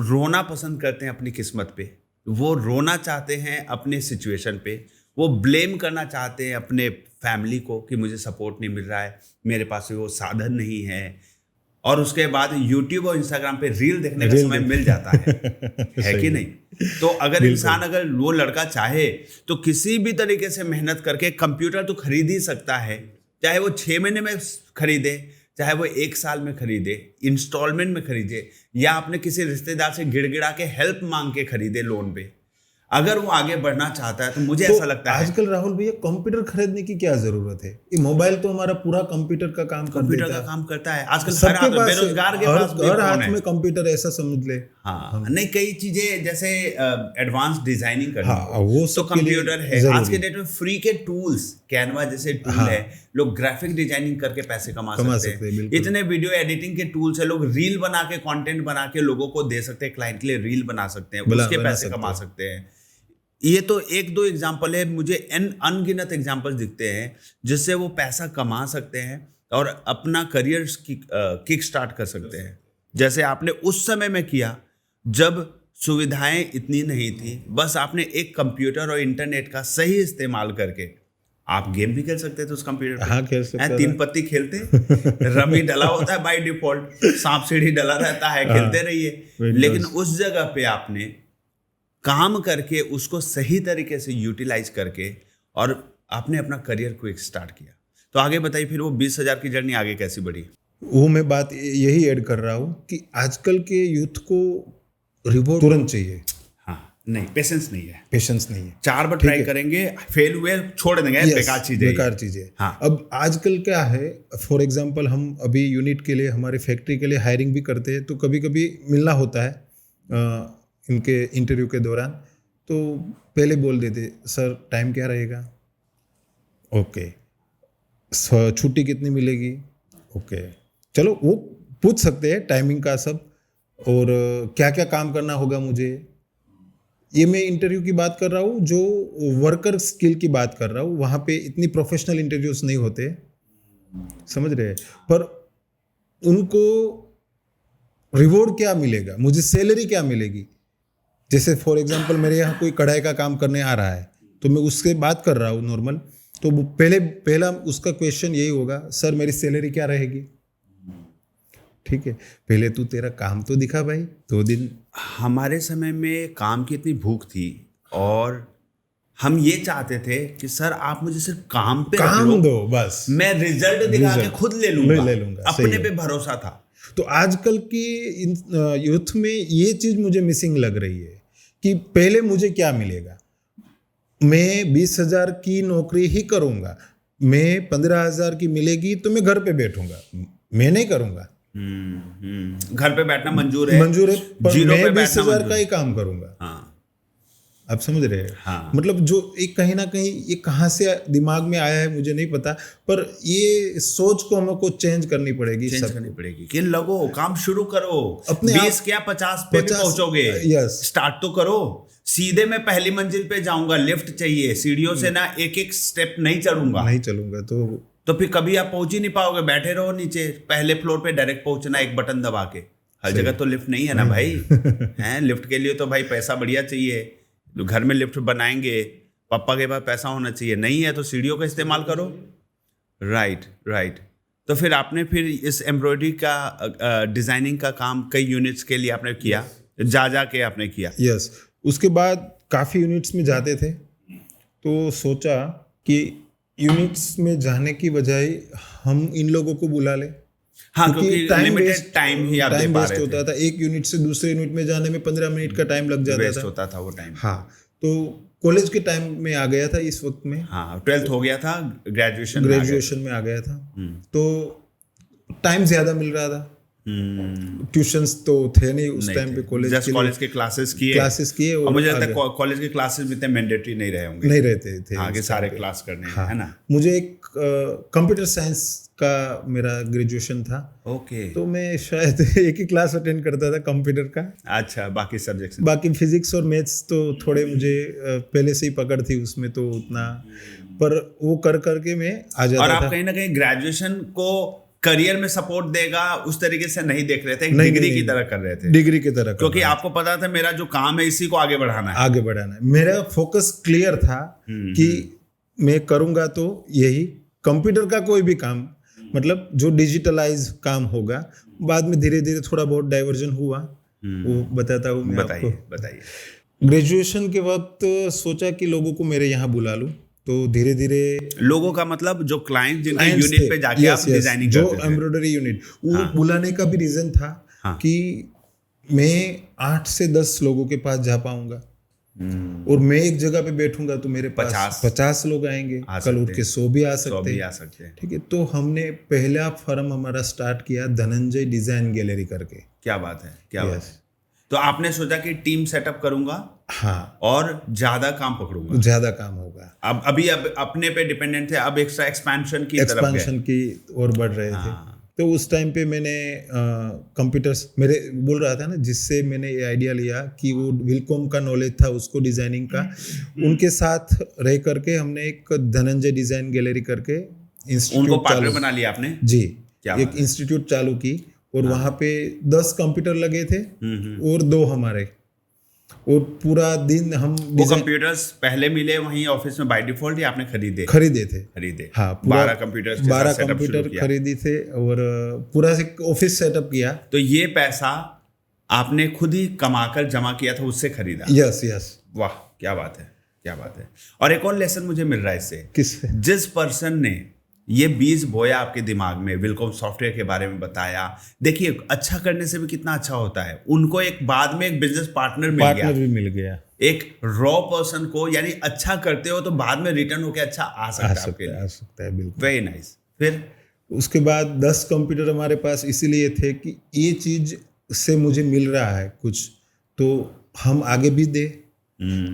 रोना पसंद करते हैं अपनी किस्मत पे, वो रोना चाहते हैं अपने सिचुएशन पे, वो ब्लेम करना चाहते हैं अपने फैमिली को कि मुझे सपोर्ट नहीं मिल रहा है, मेरे पास वो साधन नहीं है। और उसके बाद यूट्यूब और इंस्टाग्राम पे रील देखने का समय मिल जाता है कि नहीं? तो अगर इंसान, अगर वो लड़का चाहे तो किसी भी तरीके से मेहनत करके कंप्यूटर तो खरीद ही सकता है, चाहे वो 6 महीने में खरीदे, चाहे वो 1 साल में खरीदे, इंस्टॉलमेंट में खरीदे, या अपने किसी रिश्तेदार से गिड़गिड़ा के हेल्प मांग के खरीदे लोन पे। अगर वो आगे बढ़ना चाहता है तो मुझे ऐसा लगता है आजकल राहुल भैया कंप्यूटर खरीदने की क्या जरूरत है? ये मोबाइल तो हमारा पूरा कंप्यूटर का काम कर कंप्यूटर देता का है। काम करता है आजकल। सबके पास बेरोजगार के पास भी हर फोन हाथ है। में कंप्यूटर, ऐसा समझ ले। हाँ, नहीं, कई चीजें जैसे एडवांस डिजाइनिंग करनी हाँ, वो तो सब के लिए कंप्यूटर है। जरूरी आज के डेट में फ्री के टूल्स, कैनवा जैसे टूल है, लोग ग्राफिक डिजाइनिंग करके पैसे कमा सकते हैं। बिल्कुल। इतने वीडियो एडिटिंग के टूल्स है, लोग रील बना के, कंटेंट बना के लोगों को दे सकते हैं, क्लाइंट के लिए रील बना सकते हैं, उसके पैसे कमा सकते हैं। ये तो 1-2 एग्जाम्पल है, मुझे अनगिनत एग्जाम्पल दिखते हैं जिससे वो पैसा कमा सकते हैं और अपना करियर किक स्टार्ट कर सकते हैं। जैसे आपने उस समय में किया जब सुविधाएं इतनी नहीं थी, बस आपने एक कंप्यूटर और इंटरनेट का सही इस्तेमाल करके आप गेम भी खेल सकते थे उस कंप्यूटर पे। हाँ, खेल सकते थे। 3 पत्ती खेलते, रमी डला होता है बाय डिफॉल्ट, सांप सीढ़ी डला रहता है, खेलते रहिए। लेकिन उस जगह पे आपने काम करके उसको सही तरीके से यूटिलाइज करके और आपने अपना करियर को एक स्टार्ट किया। तो आगे बताइए, फिर वो 20,000 की जर्नी आगे कैसी बढ़ी? वो मैं बात यही ऐड कर रहा हूँ कि आजकल के यूथ को रिवॉर्ड तुरंत चाहिए। हाँ, नहीं, पेशेंस नहीं है, पेशेंस नहीं है। 4 बार ट्राई करेंगे, फेल हुए छोड़ देंगे, बेकार चीजें। हाँ। अब आजकल क्या है, फॉर एग्जांपल हम अभी यूनिट के लिए, हमारी फैक्ट्री के लिए हायरिंग भी करते हैं, तो कभी कभी मिलना होता है इनके इंटरव्यू के दौरान। तो पहले बोल देते, सर टाइम क्या रहेगा, ओके, छुट्टी कितनी मिलेगी, ओके, चलो वो पूछ सकते हैं टाइमिंग का सब, और क्या क्या काम करना होगा मुझे। ये मैं इंटरव्यू की बात कर रहा हूँ, जो वर्कर स्किल की बात कर रहा हूँ। वहाँ पे इतनी प्रोफेशनल इंटरव्यूज नहीं होते, समझ रहे हैं, पर उनको रिवॉर्ड क्या मिलेगा, मुझे सैलरी क्या मिलेगी। जैसे फॉर एग्जांपल मेरे यहाँ कोई कढ़ाई का काम करने आ रहा है, तो मैं उससे बात कर रहा हूँ नॉर्मल, तो पहला उसका क्वेश्चन यही होगा, सर मेरी सैलरी क्या रहेगी। ठीक है, पहले तू तेरा काम तो दिखा भाई, 2 दिन। हमारे समय में काम की इतनी भूख थी और हम ये चाहते थे कि सर आप मुझे सिर्फ काम पे काम दो, बस मैं रिजल्ट दिखा के खुद ले लूंगा, अपने पे भरोसा था। तो आजकल की यूथ में ये चीज मुझे मिसिंग लग रही है कि पहले मुझे क्या मिलेगा। मैं 20,000 की नौकरी ही करूंगा, मैं 15,000 की मिलेगी तो मैं घर पे बैठूंगा, मैं नहीं करूंगा। घर पे बैठना मंजूर है, पर मैं 20,000 का ही काम करूंगा। हाँ, आप समझ रहे हैं? हाँ। मतलब जो एक कहीं ना कहीं ये कहाँ से दिमाग में आया है मुझे नहीं पता, पर ये सोच को हमको चेंज करनी पड़ेगी कि लगो काम शुरू करो, अपने 20 क्या 50 पे भी पहुंचोगे। यस, स्टार्ट तो करो। सीधे मैं पहली मंजिल पे जाऊंगा, लिफ्ट चाहिए, सीढ़ियों से ना एक स्टेप नहीं चलूंगा तो फिर कभी आप पहुंच ही नहीं पाओगे। बैठे रहो नीचे, पहले फ्लोर पे डायरेक्ट पहुंचना एक बटन दबा के। हर जगह तो लिफ्ट नहीं है ना भाई, हैं? लिफ्ट के लिए तो भाई पैसा बढ़िया चाहिए, घर में लिफ्ट बनाएंगे, पापा के पास पैसा होना चाहिए, नहीं है तो सीढ़ियों का इस्तेमाल करो। राइट। तो फिर आपने फिर इस एम्ब्रॉयडरी का डिजाइनिंग का काम कई यूनिट्स के लिए आपने किया, जा के आपने किया। यस, उसके बाद काफ़ी यूनिट्स में जाते थे, तो सोचा कि यूनिट्स में जाने की बजाय हम इन लोगों को बुला ले। हाँ, क्योंकि लिमिटेड टाइम ही आप दे पा रहे थे। होता था, एक यूनिट से दूसरे यूनिट में जाने में 15 मिनट का टाइम लग जाता था वो टाइम। हाँ, तो कॉलेज के टाइम में आ गया था इस वक्त में। हाँ, 12th हो गया था, ग्रेजुएशन में आ गया था, तो टाइम ज्यादा मिल रहा था। ट्यूशंस तो थे नहीं उस टाइम पे, कॉलेज के क्लासेस किए और मुझे लगता है कॉलेज के क्लासेस भी इतने मैंडेटरी नहीं रहे होंगे, नहीं रहते थे आगे सारे क्लास करने। हाँ, है ना। मुझे एक कंप्यूटर साइंस का मेरा ग्रेजुएशन था। ओके। तो मैं शायद एक ही क्लास अटेंड करता था कंप्यूटर का। अच्छा, बाकी सब्जेक्ट्स, बाकी फिजिक्स और मैथ्स तो थोड़े मुझे पहले से ही पकड़ थी उसमें, तो उतना, पर वो कर करके मैं आ जाता था। और आप कहीं ना कहीं ग्रेजुएशन को करियर में सपोर्ट देगा उस तरीके से नहीं देख रहे थे, डिग्री की तरह कर रहे थे, डिग्री की तरह, क्योंकि आपको पता था मेरा जो काम है इसी को आगे बढ़ाना है। मेरा फोकस क्लियर था कि मैं करूंगा तो यही कंप्यूटर का कोई भी काम, मतलब जो डिजिटलाइज काम होगा बाद में धीरे धीरे थोड़ा बहुत डाइवर्जन हुआ, वो बताता हूँ मैं आपको। बताइए। ग्रेजुएशन के वक्त सोचा कि लोगों को मेरे यहाँ बुला लूँ, तो धीरे धीरे लोगों का मतलब जो क्लाइंट जिनके clients यूनिट थे, पे जाके आप डिजाइनिंग जो करते थे। एम्ब्रॉयडरी यूनिट, वो बुलाने का भी रीजन था कि मैं 8 से 10 लोगों के पास जा पाऊंगा, और मैं एक जगह पे बैठूंगा तो मेरे पास 50 लोग आएंगे, कल उठ के 100 भी आ सकते हैं। ठीक है, तो हमने पहला फर्म हमारा स्टार्ट किया धनंजय डिजाइन गैलरी करके। क्या बात है, क्या बात है। तो आपने सोचा कि टीम सेटअप करूंगा, हाँ, और ज्यादा काम पकड़ूंगा, ज्यादा काम होगा। अब अपने पे डिपेंडेंट थे, अब एक्स्ट्रा एक्सपेंशन की ओर बढ़ रहे थे। तो उस टाइम पे मैंने कंप्यूटर्स, मेरे बोल रहा था ना, जिससे मैंने ये आइडिया लिया कि वो विलकॉम का नॉलेज था उसको डिजाइनिंग का, उनके साथ रह करके हमने एक धनंजय डिजाइन गैलरी करके उनको पार्टनर बना लिया आपने जी। एक इंस्टीट्यूट चालू की, और वहाँ पे 10 कंप्यूटर लगे थे और 2 हमारे, और पूरा दिन हम वो कंप्यूटर्स पहले मिले वहीं ऑफिस में बाय डिफॉल्ट, या आपने खरीदे थे? हाँ, 12 कंप्यूटर खरीदी थे, और पूरा एक ऑफिस सेटअप किया। तो ये पैसा आपने खुद ही कमाकर जमा किया था, उससे खरीदा? यस। वाह, क्या बात है। और एक और लेसन मुझे मिल रहा है इससे, किससे? जिस पर्सन ने ये बीज बोया आपके दिमाग में, विलकॉम सॉफ्टवेयर के बारे में बताया, देखिए अच्छा करने से भी कितना अच्छा होता है। उनको एक बाद में एक बिजनेस पार्टनर मिल गया। एक रॉ पर्सन को, यानी अच्छा करते हो तो बाद में रिटर्न होके अच्छा आ सकता है। बिल्कुल, वेरी नाइस। फिर उसके बाद 10 कंप्यूटर हमारे पास इसीलिए थे कि ये चीज से मुझे मिल रहा है कुछ, तो हम आगे भी दे।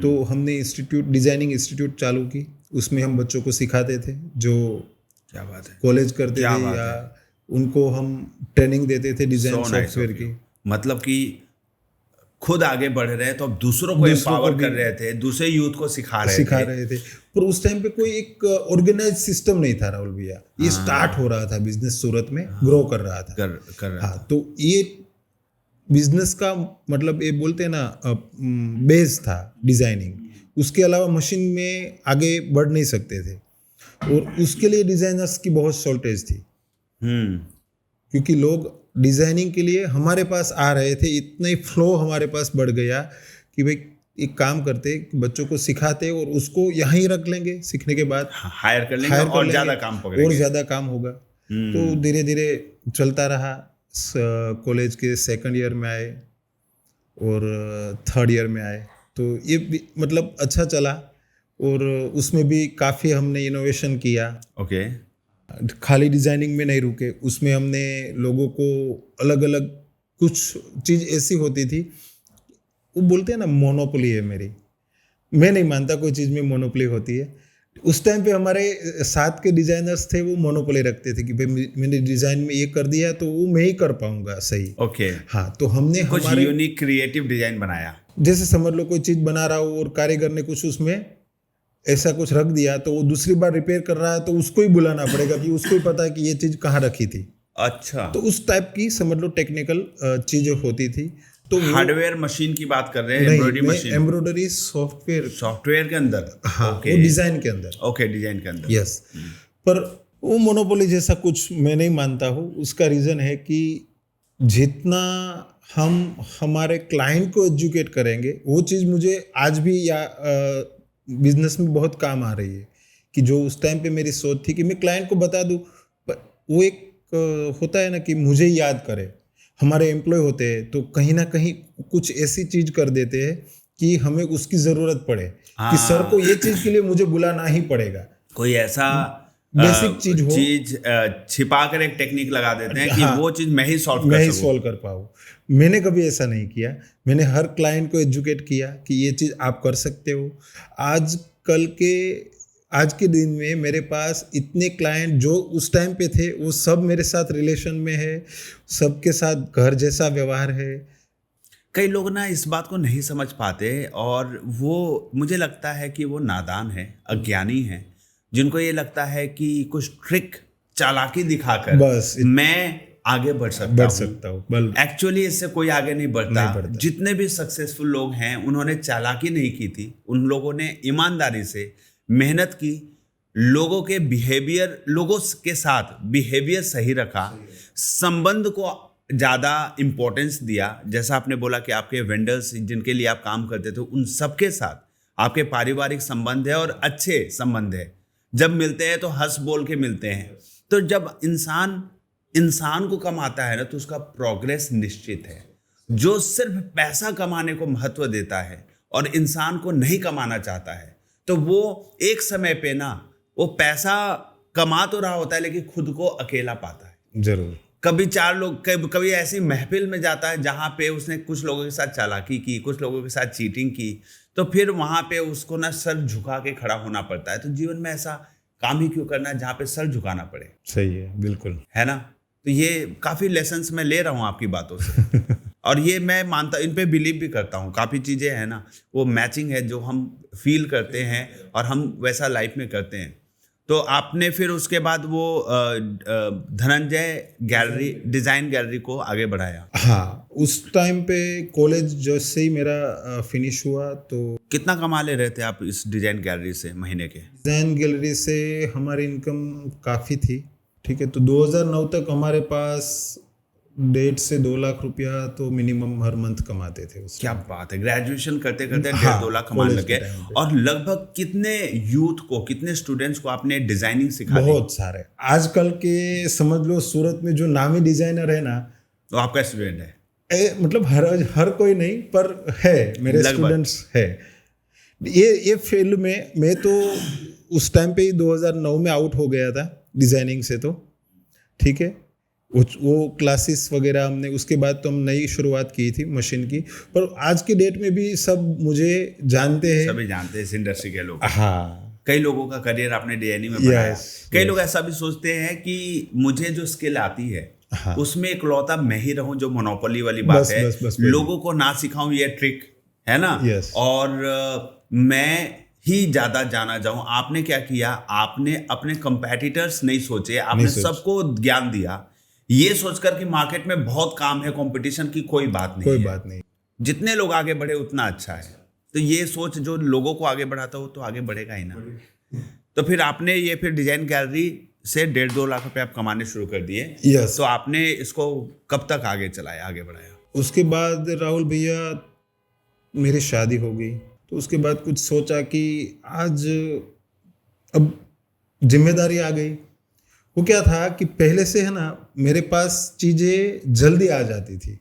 तो हमने डिजाइनिंग इंस्टीट्यूट चालू की, उसमें हम बच्चों को सिखाते थे जो क्या बात है कॉलेज करते थे, या उनको हम ट्रेनिंग देते थे डिजाइन सॉफ्टवेयर की। मतलब कि खुद आगे बढ़ रहे हैं तो अब दूसरों को एम्पावर कर रहे थे, दूसरे यूथ को सिखा रहे थे। पर उस टाइम पे कोई एक ऑर्गेनाइज सिस्टम नहीं था राहुल भैया, ये स्टार्ट हो रहा था बिजनेस, सूरत में ग्रो कर रहा था। तो ये बिजनेस का मतलब ये बोलते हैं ना, बेस था डिजाइनिंग, उसके अलावा मशीन में आगे बढ़ नहीं सकते थे, और उसके लिए डिजाइनर्स की बहुत शॉर्टेज थी। क्योंकि लोग डिजाइनिंग के लिए हमारे पास आ रहे थे, इतना ही फ्लो हमारे पास बढ़ गया कि भाई एक काम करते, बच्चों को सिखाते और उसको यहाँ ही रख लेंगे, सीखने के बाद हायर कर लेंगे और ज़्यादा काम पकड़ेंगे, और ज़्यादा काम होगा। तो धीरे धीरे चलता रहा। कॉलेज के 2nd ईयर में आए और 3rd ईयर में आए, तो ये मतलब अच्छा चला, और उसमें भी काफ़ी हमने इनोवेशन किया। ओके। खाली डिजाइनिंग में नहीं रुके, उसमें हमने लोगों को अलग अलग कुछ चीज़ ऐसी होती थी, वो बोलते हैं ना मोनोपोली है मेरी, मैं नहीं मानता कोई चीज़ में मोनोपोली होती है। उस टाइम पे हमारे साथ के डिजाइनर्स थे, वो मोनोपोली रखते थे कि भाई मैंने डिजाइन में ये कर दिया तो वो मैं ही कर पाऊंगा सही। ओके। हाँ, तो हमने कुछ यूनिक क्रिएटिव डिजाइन बनाया। जैसे समझ लो कोई चीज़ बना रहा हो और कारीगर ने कुछ उसमें ऐसा कुछ रख दिया, तो वो दूसरी बार रिपेयर कर रहा है तो उसको ही बुलाना पड़ेगा कि उसको ही पता है कि ये चीज़ कहाँ रखी थी। अच्छा। तो उस टाइप की समझ लो टेक्निकल चीज़ होती थी। तो हार्डवेयर मशीन की बात कर रहे हैं? एम्ब्रॉयडरी सॉफ्टवेयर के अंदर। हाँ, वो डिजाइन के अंदर। ओके, डिजाइन के अंदर। यस। पर वो मोनोपोली जैसा कुछ मैं नहीं मानता हूँ। उसका रीज़न है कि जितना हम हमारे क्लाइंट को एजुकेट करेंगे, वो चीज़ मुझे आज भी या बिजनेस में बहुत काम आ रही है, कि जो उस टाइम पे मेरी सोच थी कि मैं क्लाइंट को बता दूं, वो एक होता है ना कि मुझे याद करे। हमारे एम्प्लॉय होते हैं तो कहीं ना कहीं कुछ ऐसी चीज कर देते हैं कि हमें उसकी जरूरत पड़े, कि सर को ये चीज के लिए मुझे बुलाना ही पड़ेगा। कोई ऐसा बेसिक चीज छिपा कर एक टेक्निक लगा देते हैं कि वो चीज मैं ही सॉल्व कर पाऊँ। मैंने कभी ऐसा नहीं किया। मैंने हर क्लाइंट को एजुकेट किया कि ये चीज़ आप कर सकते हो। आज के दिन में मेरे पास इतने क्लाइंट जो उस टाइम पे थे, वो सब मेरे साथ रिलेशन में है, सबके साथ घर जैसा व्यवहार है। कई लोग ना इस बात को नहीं समझ पाते, और वो मुझे लगता है कि वो नादान है, अज्ञानी है, जिनको ये लगता है कि कुछ ट्रिक चालाकी दिखाकर बस मैं आगे बढ़ सकता हूँ। एक्चुअली इससे कोई आगे नहीं बढ़ता। जितने भी सक्सेसफुल लोग हैं, उन्होंने चालाकी नहीं की थी, उन लोगों ने ईमानदारी से मेहनत की, लोगों के साथ बिहेवियर सही रखा, संबंध को ज़्यादा इम्पोर्टेंस दिया, जैसा आपने बोला कि आपके वेंडर्स जिनके लिए आप काम करते थे उन सबके साथ आपके पारिवारिक संबंध है और अच्छे संबंध है। जब मिलते हैं तो हंस बोल के मिलते हैं। तो जब इंसान को कमाता है ना तो उसका प्रोग्रेस निश्चित है। जो सिर्फ पैसा कमाने को महत्व देता है और इंसान को नहीं कमाना चाहता है, तो वो एक समय पे ना वो पैसा कमा तो रहा होता है लेकिन खुद को अकेला पाता है। जरूर। कभी 4 लोग, कभी ऐसी महफिल में जाता है जहाँ पे उसने कुछ लोगों के साथ चालाकी की, कुछ लोगों के साथ चीटिंग की, तो फिर वहाँ पे उसको ना सर झुका के खड़ा होना पड़ता है। तो जीवन में ऐसा काम ही क्यों करना जहाँ पे सर झुकाना पड़े। सही है, बिल्कुल, है ना। तो ये काफ़ी लेसन्स मैं ले रहा हूँ आपकी बातों से और ये मैं मानता, इन पे बिलीव भी करता हूँ। काफ़ी चीज़ें हैं ना, वो मैचिंग है जो हम फील करते हैं और हम वैसा लाइफ में करते हैं। तो आपने फिर उसके बाद वो धनंजय गैलरी, डिज़ाइन गैलरी को आगे बढ़ाया। हाँ, उस टाइम पे कॉलेज जैसे ही मेरा फिनिश हुआ तो कितना कमा ले रहे थे आप इस डिज़ाइन गैलरी से महीने के? डिज़ाइन गैलरी से हमारी इनकम काफ़ी थी, ठीक है। तो 2009 तक हमारे पास 1.5 से 2 लाख रुपया तो मिनिमम हर मंथ कमाते थे उस। क्या बात है। ग्रेजुएशन करते करते 1.5 हाँ, 2 लाख कमाने कॉलेज लगे। के टाइम पे। और लगभग कितने यूथ को, कितने स्टूडेंट्स को आपने डिजाइनिंग सिखा दी? बहुत सारे। आजकल के समझ लो सूरत में जो नामी डिजाइनर है ना, तो आपका स्टूडेंट है? मतलब हर कोई नहीं पर है, मेरे स्टूडेंट्स है। ये फील्ड में मैं तो उस टाइम पे ही 2009 में आउट हो गया था डिजाइनिंग से, तो ठीक है। वो क्लासेस वगैरह हमने, उसके बाद तो हम नई शुरुआत की थी मशीन की। पर आज के डेट में भी सब मुझे जानते हैं, सभी जानते हैं इस इंडस्ट्री के लोग। हाँ, कई लोगों का करियर आपने डिजाइनिंग में बनाया। कई लोग ऐसा भी सोचते हैं कि मुझे जो स्किल आती है हाँ, उसमें इकलौता मैं ही रहूं, जो मोनोपोली वाली बात है, बस, लोगों को ना सिखाऊं, ये ट्रिक है ना। Yes. और मैं ही ज्यादा जाना जाऊं। आपने क्या किया, आपने अपने कंपेटिटर्स नहीं सोचे, आपने सबको ज्ञान दिया, ये सोचकर कि मार्केट में बहुत काम है, कंपटीशन की कोई बात नहीं, जितने लोग आगे बढ़े उतना अच्छा है। तो ये सोच जो लोगों को आगे बढ़ाता हो तो आगे बढ़ेगा ही ना। तो फिर आपने ये फिर डिजाइन गैलरी से 1.5-2 लाख रुपए आप कमाने शुरू कर दिए। Yes. तो आपने इसको कब तक आगे चलाया, आगे बढ़ाया? उसके बाद राहुल भैया मेरी शादी हो गई, तो उसके बाद कुछ सोचा कि आज अब जिम्मेदारी आ गई। वो क्या था कि पहले से है ना मेरे पास चीज़ें जल्दी आ जाती थी।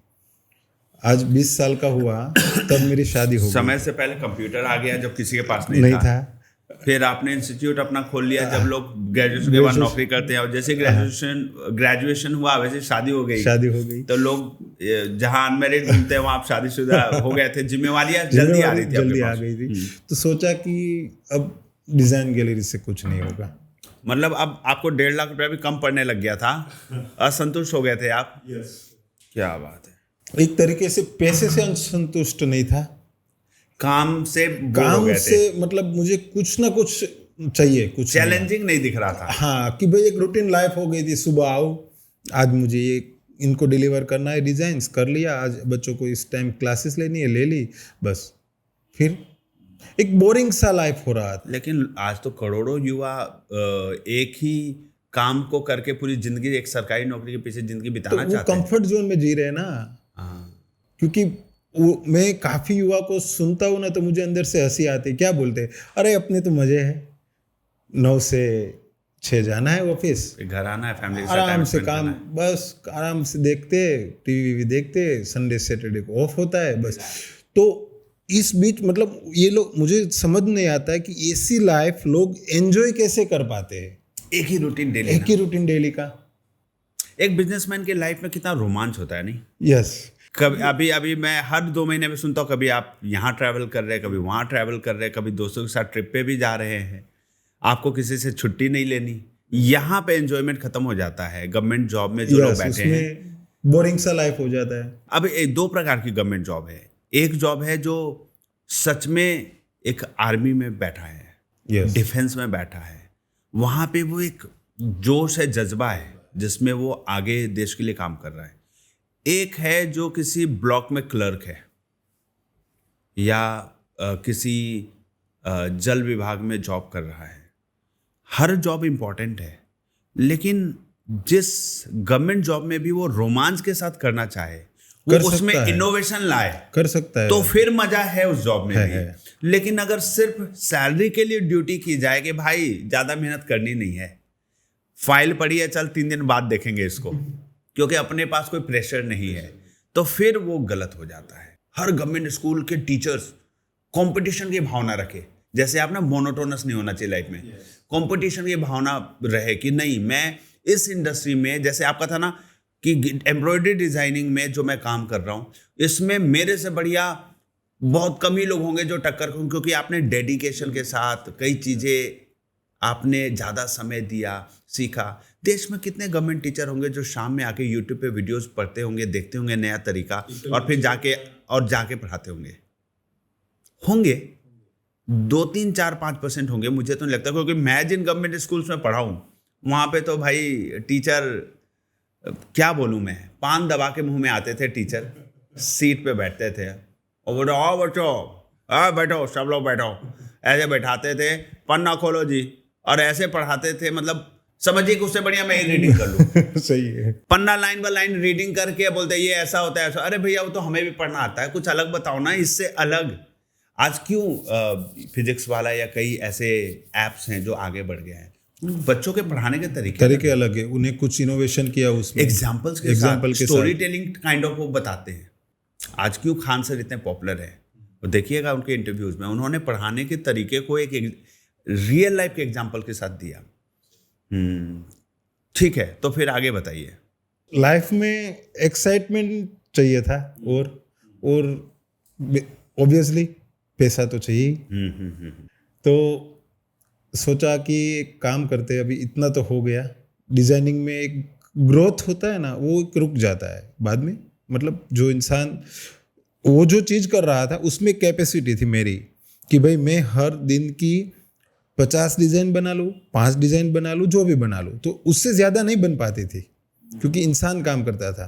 आज 20 साल का हुआ तब मेरी शादी हो गई। समय से पहले कंप्यूटर आ गया जब किसी के पास नहीं था। फिर आपने इंस्टीट्यूट अपना खोल लिया जब लोग ग्रेजुएशन के बाद नौकरी करते हैं, और जैसे ग्रेजुएशन हुआ वैसे शादी हो गई। तो लोग जहां अनमैरिड घूमते हैं वहां आप शादीशुदा हो गए थे, जिम्मेवारियां जल्दी आ गई थी। तो सोचा कि अब डिजाइन गैलरी से कुछ नहीं होगा। मतलब अब आपको 1.5 लाख रुपया भी कम पड़ने लग गया था, असंतुष्ट हो गए थे आप। क्या बात है। एक तरीके से पैसे से असंतुष्ट नहीं था, काम से मतलब मुझे कुछ ना कुछ चाहिए, कुछ चैलेंजिंग नहीं दिख रहा था। हाँ, कि भाई एक रूटीन लाइफ हो गई थी। सुबह आओ, आज मुझे ये इनको डिलीवर करना है, डिजाइन्स कर लिया, आज बच्चों को इस टाइम क्लासेस लेनी है, ले ली, बस। फिर एक बोरिंग सा लाइफ हो रहा था। लेकिन आज तो करोड़ों युवा एक ही काम को करके पूरी जिंदगी एक सरकारी नौकरी के पीछे जिंदगी बिताना चाहते हैं। कंफर्ट जोन में जी रहे हैं ना। क्योंकि मैं काफी युवा को सुनता हूँ ना, तो मुझे अंदर से हंसी आती। क्या बोलते हैं, अरे अपने तो मजे है, 9 से 6 जाना है ऑफिस, घर आना है, फैमिली आराम से काम, बस आराम से देखते, टीवी देखते, संडे सैटरडे को ऑफ होता है, बस। तो इस बीच मतलब ये लोग, मुझे समझ नहीं आता है कि ऐसी लाइफ लोग एंजॉय कैसे कर पाते हैं। एक ही रूटीन डेली का। एक बिजनेसमैन की लाइफ में कितना रोमांच होता है, नहीं? यस। कभी अभी मैं हर 2 महीने में सुनता हूँ, कभी आप यहाँ ट्रैवल कर रहे हैं, कभी वहाँ ट्रैवल कर रहे हैं, कभी दोस्तों के साथ ट्रिप पे भी जा रहे हैं, आपको किसी से छुट्टी नहीं लेनी। यहाँ पे एंजॉयमेंट खत्म हो जाता है। गवर्नमेंट जॉब में जो लोग बैठे हैं, बोरिंग सा लाइफ हो जाता है। अब 2 प्रकार की गवर्नमेंट जॉब है। एक जॉब है जो सच में एक आर्मी में बैठा है, डिफेंस में बैठा है, वहाँ पे वो एक जोश है, जज्बा है, जिसमें वो आगे देश के लिए काम कर रहा है। एक है जो किसी ब्लॉक में क्लर्क है या किसी जल विभाग में जॉब कर रहा है। हर जॉब इम्पॉर्टेंट है, लेकिन जिस गवर्नमेंट जॉब में भी वो रोमांच के साथ करना चाहे, वो कर उसमें सकता है। इनोवेशन लाए, कर सकता है तो फिर मजा है उस जॉब में भी। है। लेकिन अगर सिर्फ सैलरी के लिए ड्यूटी की जाए कि भाई ज्यादा मेहनत करनी नहीं है, फाइल पड़ी है, चल 3 दिन बाद देखेंगे इसको, क्योंकि अपने पास कोई प्रेशर नहीं है, तो फिर वो गलत हो जाता है। हर गवर्नमेंट स्कूल के टीचर्स कंपटीशन की भावना रखे, जैसे आप ना मोनोटोनस नहीं होना चाहिए लाइफ में, कंपटीशन की भावना रहे कि नहीं, मैं इस इंडस्ट्री में, जैसे आपका था ना कि एम्ब्रॉयडरी डिजाइनिंग में जो मैं काम कर रहा हूँ, इसमें मेरे से बढ़िया बहुत कम ही लोग होंगे जो टक्कर होंगे, क्योंकि आपने डेडिकेशन के साथ कई चीज़ें, आपने ज़्यादा समय दिया, सीखा। देश में कितने गवर्नमेंट टीचर होंगे जो शाम में आके यूट्यूब पे वीडियोस पढ़ते होंगे, देखते होंगे नया तरीका, और फिर जाके पढ़ाते होंगे 2, 3, 4, 5% होंगे, मुझे तो नहीं लगता, क्योंकि मैं जिन गवर्नमेंट स्कूल्स में पढ़ा हूँ वहाँ पे तो भाई टीचर, क्या बोलूँ मैं, पान दबा के मुंह में आते थे टीचर, सीट पे बैठते थे और बोलो आओ बच्चों, बैठो, सब लोग बैठो, ऐसे बैठाते थे, पन्ना खोलो जी, और ऐसे पढ़ाते थे, मतलब समझिए कि उससे बढ़िया मैं ही रीडिंग कर लूँ। सही है। पन्ना लाइन बाय लाइन रीडिंग करके बोलते ये ऐसा होता है, ऐसा। अरे भैया वो तो हमें भी पढ़ना आता है, कुछ अलग बताओ ना, इससे अलग। आज क्यों फिजिक्स वाला या कई ऐसे एप्स हैं जो आगे बढ़ गए हैं, बच्चों के पढ़ाने के तरीके अलग है, उन्हें कुछ इनोवेशन किया उसमें, एग्जाम्पल्स के साथ, स्टोरी टेलिंग काइंड ऑफ वो बताते हैं। आज क्यों खान सर इतने पॉपुलर है, वो देखिएगा उनके इंटरव्यूज में, उन्होंने पढ़ाने के तरीके को एक रियल लाइफ के एग्जाम्पल के साथ दिया। ठीक है, तो फिर आगे बताइए। लाइफ में एक्साइटमेंट चाहिए था, और ऑब्वियसली पैसा तो चाहिए। तो सोचा कि एक काम करते, अभी इतना तो हो गया, डिजाइनिंग में एक ग्रोथ होता है ना, वो एक रुक जाता है बाद में। मतलब जो इंसान वो जो चीज़ कर रहा था उसमें कैपेसिटी थी मेरी कि भाई मैं हर दिन की 50 डिज़ाइन बना लूँ, 5 डिज़ाइन बना लूँ, जो भी बना लूँ, तो उससे ज़्यादा नहीं बन पाती थी क्योंकि इंसान काम करता था।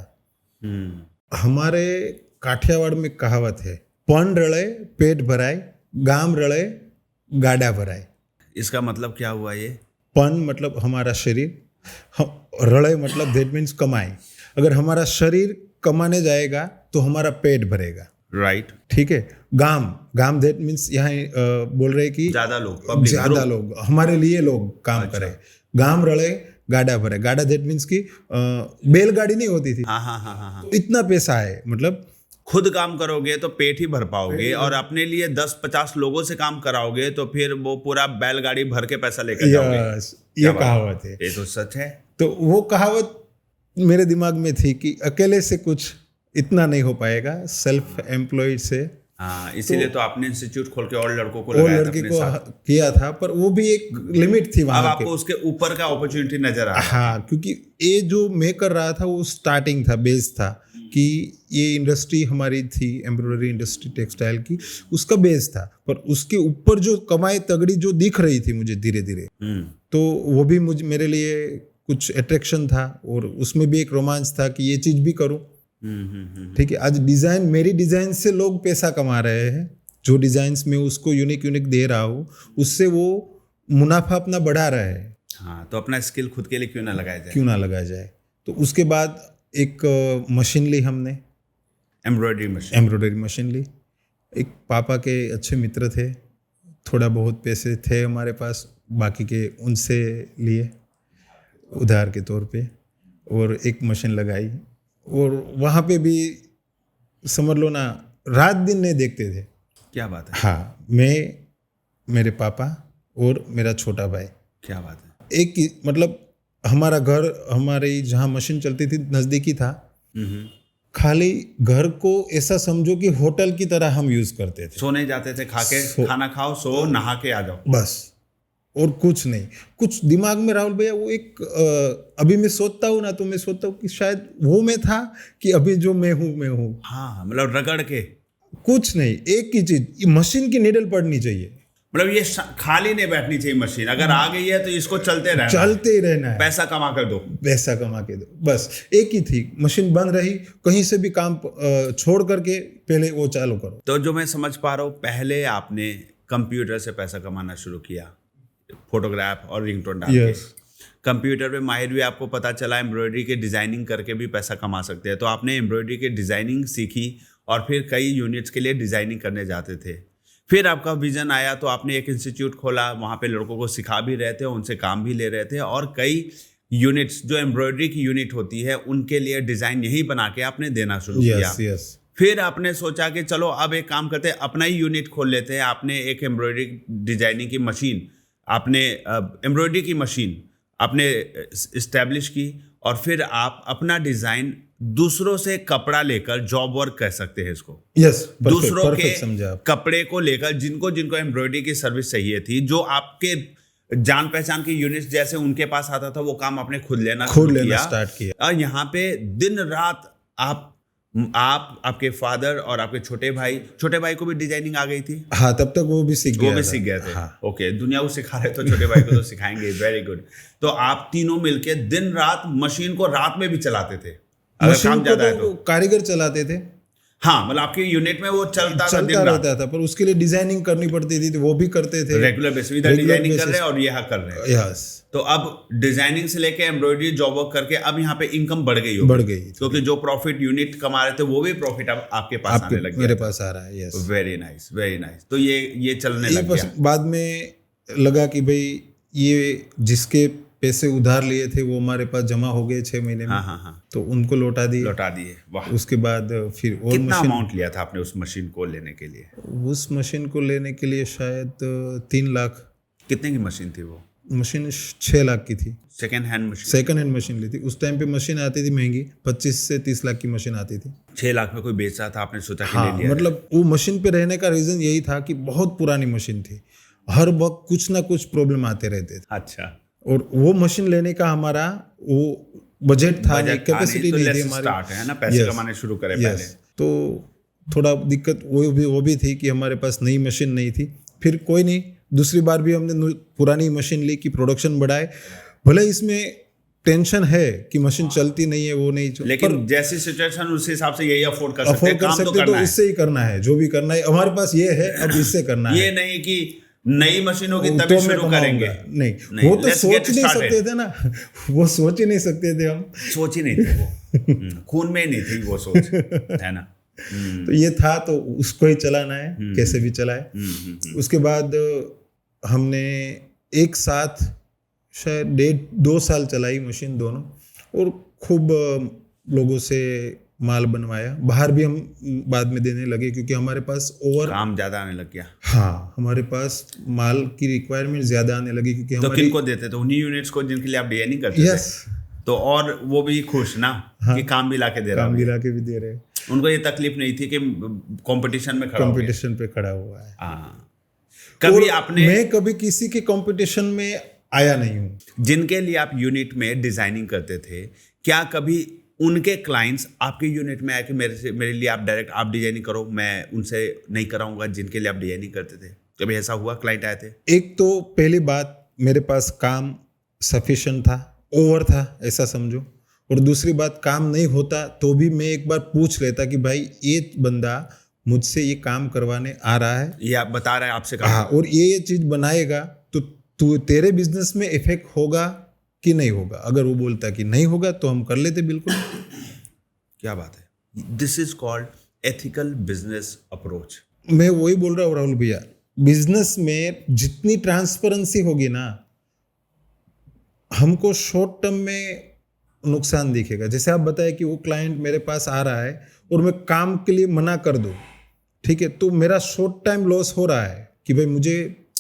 हमारे काठियावाड़ में कहावत है, पण रड़े पेट भराए, गाम रड़े गाड़ा भराए। इसका मतलब क्या हुआ ये? पण मतलब हमारा शरीर, रड़े मतलब दैट मीन्स कमाए। अगर हमारा शरीर कमाने जाएगा तो हमारा पेट भरेगा, राइट। ठीक है। गाम दैट मीन्स यहाँ बोल रहे कि ज्यादा लोग हमारे लिए लोग काम करें। गाम रड़े गाड़ा भरे, गाड़ा दैट मीन्स की बैलगाड़ी नहीं होती थी। हाँ। तो इतना पैसा है, मतलब खुद काम करोगे तो पेट ही भर पाओगे, और अपने लिए 10-50 लोगों से काम कराओगे तो फिर वो पूरा बैलगाड़ी भर के पैसा लेकर जाओगे। ये कहावत है, ये तो सच है। तो वो कहावत मेरे दिमाग में थी कि अकेले से कुछ इतना नहीं हो पाएगा, सेल्फ एम्प्लॉयड से। हाँ, इसीलिए तो आपने इंस्टीट्यूट खोल के और लड़कों को और लगाया लड़के को किया था, पर वो भी एक लिमिट थी वहां। अब आपको उसके ऊपर का अपॉर्चुनिटी नजर आ रहा है। हाँ, क्योंकि ये जो मैं कर रहा था वो स्टार्टिंग था, बेस था कि ये इंडस्ट्री हमारी थी, एम्ब्रॉयडरी इंडस्ट्री टेक्सटाइल की, उसका बेस था। पर उसके ऊपर जो कमाई तगड़ी जो दिख रही थी मुझे धीरे धीरे, तो वो भी मेरे लिए कुछ अट्रैक्शन था, और उसमें भी एक रोमांच था कि ये चीज भी करूं। ठीक है, आज मेरी डिजाइन से लोग पैसा कमा रहे हैं, जो डिजाइन्स में उसको यूनिक दे रहा हूँ, उससे वो मुनाफा अपना बढ़ा रहे हैं। हाँ, तो अपना स्किल खुद के लिए क्यों ना लगाया जाए। तो उसके बाद एक मशीन ली हमने, एम्ब्रॉयडरी मशीन ली। एक पापा के अच्छे मित्र थे, थोड़ा बहुत पैसे थे हमारे पास, बाकी के उनसे लिए उधार के तौर पे, और एक मशीन लगाई। और वहाँ पे भी समझ लो ना, रात दिन नहीं देखते थे। क्या बात है? हाँ, मैं, मेरे पापा और मेरा छोटा भाई। क्या बात है? एक ही, मतलब हमारा घर, हमारी जहाँ मशीन चलती थी नज़दीकी था। खाली घर को ऐसा समझो कि होटल की तरह हम यूज करते थे। सोने जाते थे, खाना खाओ, सो, नहा के आ जाओ, बस, और कुछ नहीं। कुछ दिमाग में राहुल भैया वो एक अभी मैं सोचता हूँ ना, तो मैं सोचता हूँ कि शायद वो मैं था कि अभी जो मैं हूँ। हाँ, मतलब रगड़ के कुछ नहीं, एक ही चीज, मशीन की नीडल पड़नी चाहिए। मतलब ये खाली नहीं बैठनी चाहिए मशीन, अगर आ गई है तो इसको चलते ही रहना है, पैसा कमा के दो, बस एक ही थी। मशीन बंद रही, कहीं से भी काम छोड़ करके पहले वो चालू करो। तो जो मैं समझ पा रहा हूँ, पहले आपने कंप्यूटर से पैसा कमाना शुरू किया, फोटोग्राफ और रिंगटोन डाल के, कंप्यूटर पे माहिर भी आपको पता चला, एम्ब्रॉयडरी के डिज़ाइनिंग करके भी पैसा कमा सकते हैं। तो आपने एम्ब्रॉयडरी के डिज़ाइनिंग सीखी और फिर कई यूनिट्स के लिए डिज़ाइनिंग करने जाते थे। फिर आपका विजन आया तो आपने एक इंस्टीट्यूट खोला, वहाँ पे लड़कों को सिखा भी रहे थे, उनसे काम भी ले रहे थे, और कई यूनिट्स जो एम्ब्रॉयडरी की यूनिट होती है उनके लिए डिज़ाइन यही बना के आपने देना शुरू किया। यस। फिर आपने सोचा कि चलो अब एक काम करते हैं, अपना ही यूनिट खोल लेते हैं। आपने एक एम्ब्रॉयडरी डिजाइनिंग की मशीन, आपने एम्ब्रॉयडरी की मशीन आपने इस्टेब्लिश की, और फिर आप अपना डिज़ाइन दूसरों से कपड़ा लेकर, जॉब वर्क कह सकते हैं इसको, यस, दूसरों के समझा आप। कपड़े को लेकर, जिनको जिनको एम्ब्रॉयडरी की सर्विस चाहिए थी, जो आपके जान पहचान के यूनिट्स जैसे उनके पास आता था, वो काम आपने खुद लेना स्टार्ट किया। और यहाँ पे दिन रात आप आपके फादर और आपके छोटे भाई को भी डिजाइनिंग आ गई थी। हाँ, तब तक वो भी सीख गए थे। हाँ। ओके, दुनिया को सिखा रहे तो छोटे भाई को तो सिखाएंगे। Very good. तो आप तीनों मिलके दिन रात मशीन को रात में भी चलाते थे, अगर काम ज्यादा है तो कारीगर चलाते थे। हाँ, मतलब आपके यूनिट में वो चलता रहता था, पर उसके लिए डिजाइनिंग करनी पड़ती थी, वो भी करते थे रेगुलर बेसिस, इधर डिजाइनिंग कर रहे हैं और यहाँ कर रहे हैं। यस। तो अब डिजाइनिंग से लेके एम्ब्रॉयडरी जॉब वर्क करके अब यहाँ पे इनकम बढ़ गई, क्योंकि जो प्रॉफिट यूनिट कमा रहे थे वो भी प्रॉफिट अब आपके पास आने लग गया, मेरे पास आ रहा है। Yes, very nice, very nice. तो ये चलने लग गया। बाद में लगा कि भाई ये जिसके पैसे उधार लिए थे वो हमारे पास जमा हो गए 6 महीने में। हाँ। तो उनको लौटा दिए। वाह। उसके बाद फिर और कितना अमाउंट लिया था आपने उस मशीन को लेने के लिए? उस मशीन को लेने के लिए शायद 3 लाख। कितने की मशीन थी वो? मशीन 6 लाख की थी। सेकंड हैंड मशीन ली थी। उस टाइम पे मशीन आती थी महंगी, 25 से 30 लाख की मशीन आती थी। 6 लाख में कोई बेच रहा था, आपने सोचा कि हाँ, ले लिया? मतलब वो मशीन पे रहने का रीजन यही था कि बहुत पुरानी मशीन थी, हर वक्त कुछ ना कुछ प्रॉब्लम आते रहते थे। अच्छा। और वो मशीन लेने का हमारा वो बजट था, कैपेसिटी नहीं थी हमारी। स्टार्ट है ना, पैसे कमाने शुरू करें पहले। तो थोड़ा दिक्कत वो भी थी कि हमारे पास नई मशीन नहीं थी। फिर कोई नहीं, दूसरी बार भी हमने पुरानी मशीन ली कि प्रोडक्शन बढ़ाए। भले इसमें टेंशन है कि मशीन चलती नहीं है, वो नहीं चलती, लेकिन जैसी सिचुएशन उस हिसाब से यही अफोर्ड कर सकते हैं, काम तो इससे ही करना है, जो भी करना है हमारे पास ये है, अब इससे करना है। ये नहीं कि नई मशीन होगी तभी शुरू करेंगे, नहीं, वो तो सोच नहीं सकते थे ना, वो सोच ही नहीं सकते थे, हम सोच ही नहीं थे, वो खून में नहीं थी वो सोच, है ना। तो ये था, तो उसको ही चलाना है, कैसे भी चलाए। उसके बाद हमने एक साथ शायद 1.5-2 साल चलाई मशीन दोनों, और खूब लोगों से माल बनवाया। बाहर भी हम बाद में देने लगे क्योंकि हमारे पास काम ज्यादा आने लग गया। हाँ, हमारे पास माल की रिक्वायरमेंट ज्यादा आने लगी क्योंकि तो किनको देते थे? उन्हीं यूनिट्स को जिनके लिए आप डिजाइनिंग करते थे। तो और वो भी खुश ना, हाँ, कि काम भी लाके दे रहा है, काम भी लाके भी दे रहे। उनको ये तकलीफ नहीं थी कि कंपटीशन में कंपटीशन पे खड़ा हुआ है। हाँ। कभी आपने? मैं कभी किसी के कंपटीशन में आया नहीं हूँ। जिनके लिए आप यूनिट में डिजाइनिंग करते थे, क्या कभी उनके क्लाइंट्स आपके यूनिट में आए कि मेरे लिए आप डायरेक्ट आप डिजाइनिंग करो, मैं उनसे नहीं कराऊंगा जिनके लिए आप डिजाइनिंग करते थे? कभी ऐसा हुआ, क्लाइंट आए थे? एक तो पहली बात, मेरे पास काम सफिशिएंट था, ओवर था ऐसा समझो। और दूसरी बात, काम नहीं होता तो भी मैं एक बार पूछ लेता कि भाई ये बंदा मुझसे ये काम करवाने आ रहा है, ये आप बता रहे हैं आपसे काम, हाँ, और ये चीज बनाएगा तो तू तेरे बिजनेस में इफेक्ट होगा कि नहीं होगा। अगर वो बोलता कि नहीं होगा तो हम कर लेते बिल्कुल। क्या बात है, this is called ethical business approach. मैं वही बोल रहा हूँ राहुल भैया, बिजनेस में जितनी ट्रांसपेरेंसी होगी ना, हमको शॉर्ट टर्म में नुकसान दिखेगा। जैसे आप बताए कि वो क्लाइंट मेरे पास आ रहा है और मैं काम के लिए मना कर दूं, ठीक है, तो मेरा शॉर्ट टाइम लॉस हो रहा है कि भाई मुझे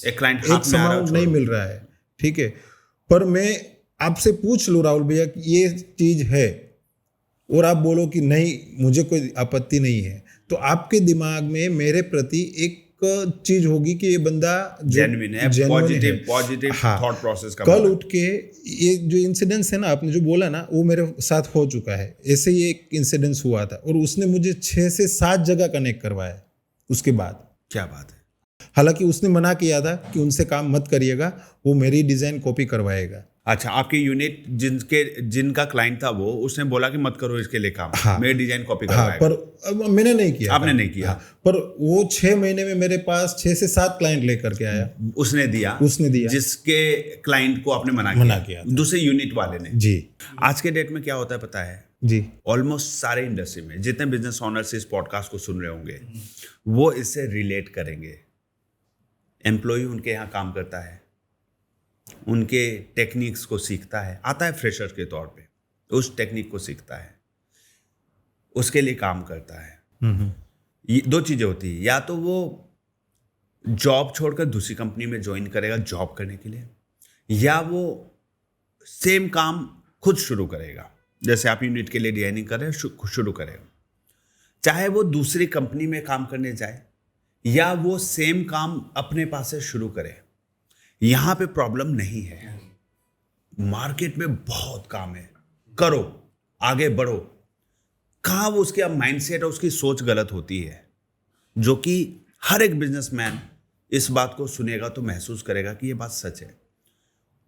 एक अमाउंट नहीं मिल रहा है, ठीक है। पर मैं आपसे पूछ लूँ राहुल भैया कि ये चीज है और आप बोलो कि नहीं मुझे कोई आपत्ति नहीं है, तो आपके दिमाग में मेरे प्रति एक चीज होगी कि ये बंदा जेन्युइन है, पॉजिटिव थॉट प्रोसेस का। कल उठ के ये जो इंसिडेंस है ना, आपने जो बोला ना, वो मेरे साथ हो चुका है। ऐसे ही एक इंसिडेंस हुआ था और उसने मुझे 6 से 7 जगह कनेक्ट करवाया उसके बाद। क्या बात है। हालांकि उसने मना किया था कि उनसे काम मत करिएगा, वो मेरी डिजाइन कॉपी करवाएगा, अच्छा, आपकी यूनिट जिनका क्लाइंट था वो, उसने बोला कि मत करो इसके लिए काम, हाँ। मेरे डिजाइन कॉपी हाँ, करवाएगा। पर अब मैंने नहीं किया आपने था। नहीं किया। हाँ, पर वो 6 महीने में मेरे पास 6 से 7 क्लाइंट लेकर के आया। उसने दिया जिसके क्लाइंट को आपने मना किया दूसरे यूनिट वाले ने। जी। आज के डेट में क्या होता है पता है जी, ऑलमोस्ट सारे इंडस्ट्री में जितने बिजनेस ओनर्स इस पॉडकास्ट को सुन रहे होंगे वो इससे रिलेट करेंगे। एम्प्लॉय उनके यहाँ काम करता है, उनके टेक्निक्स को सीखता है, आता है फ्रेशर के तौर पे, उस टेक्निक को सीखता है, उसके लिए काम करता है। ये 2 चीज़ें होती है, या तो वो जॉब छोड़कर दूसरी कंपनी में ज्वाइन करेगा जॉब करने के लिए, या वो सेम काम खुद शुरू करेगा। जैसे आप यूनिट के लिए डिजाइनिंग कर रहे हैं, खुद शुरू करेगा। चाहे वो दूसरी कंपनी में काम करने जाए या वो सेम काम अपने पास से शुरू करे, यहाँ पे प्रॉब्लम नहीं है। मार्केट में बहुत काम है, करो, आगे बढ़ो। कहाँ वो उसके माइंडसेट और उसकी सोच गलत होती है, जो कि हर एक बिजनेसमैन इस बात को सुनेगा तो महसूस करेगा कि ये बात सच है।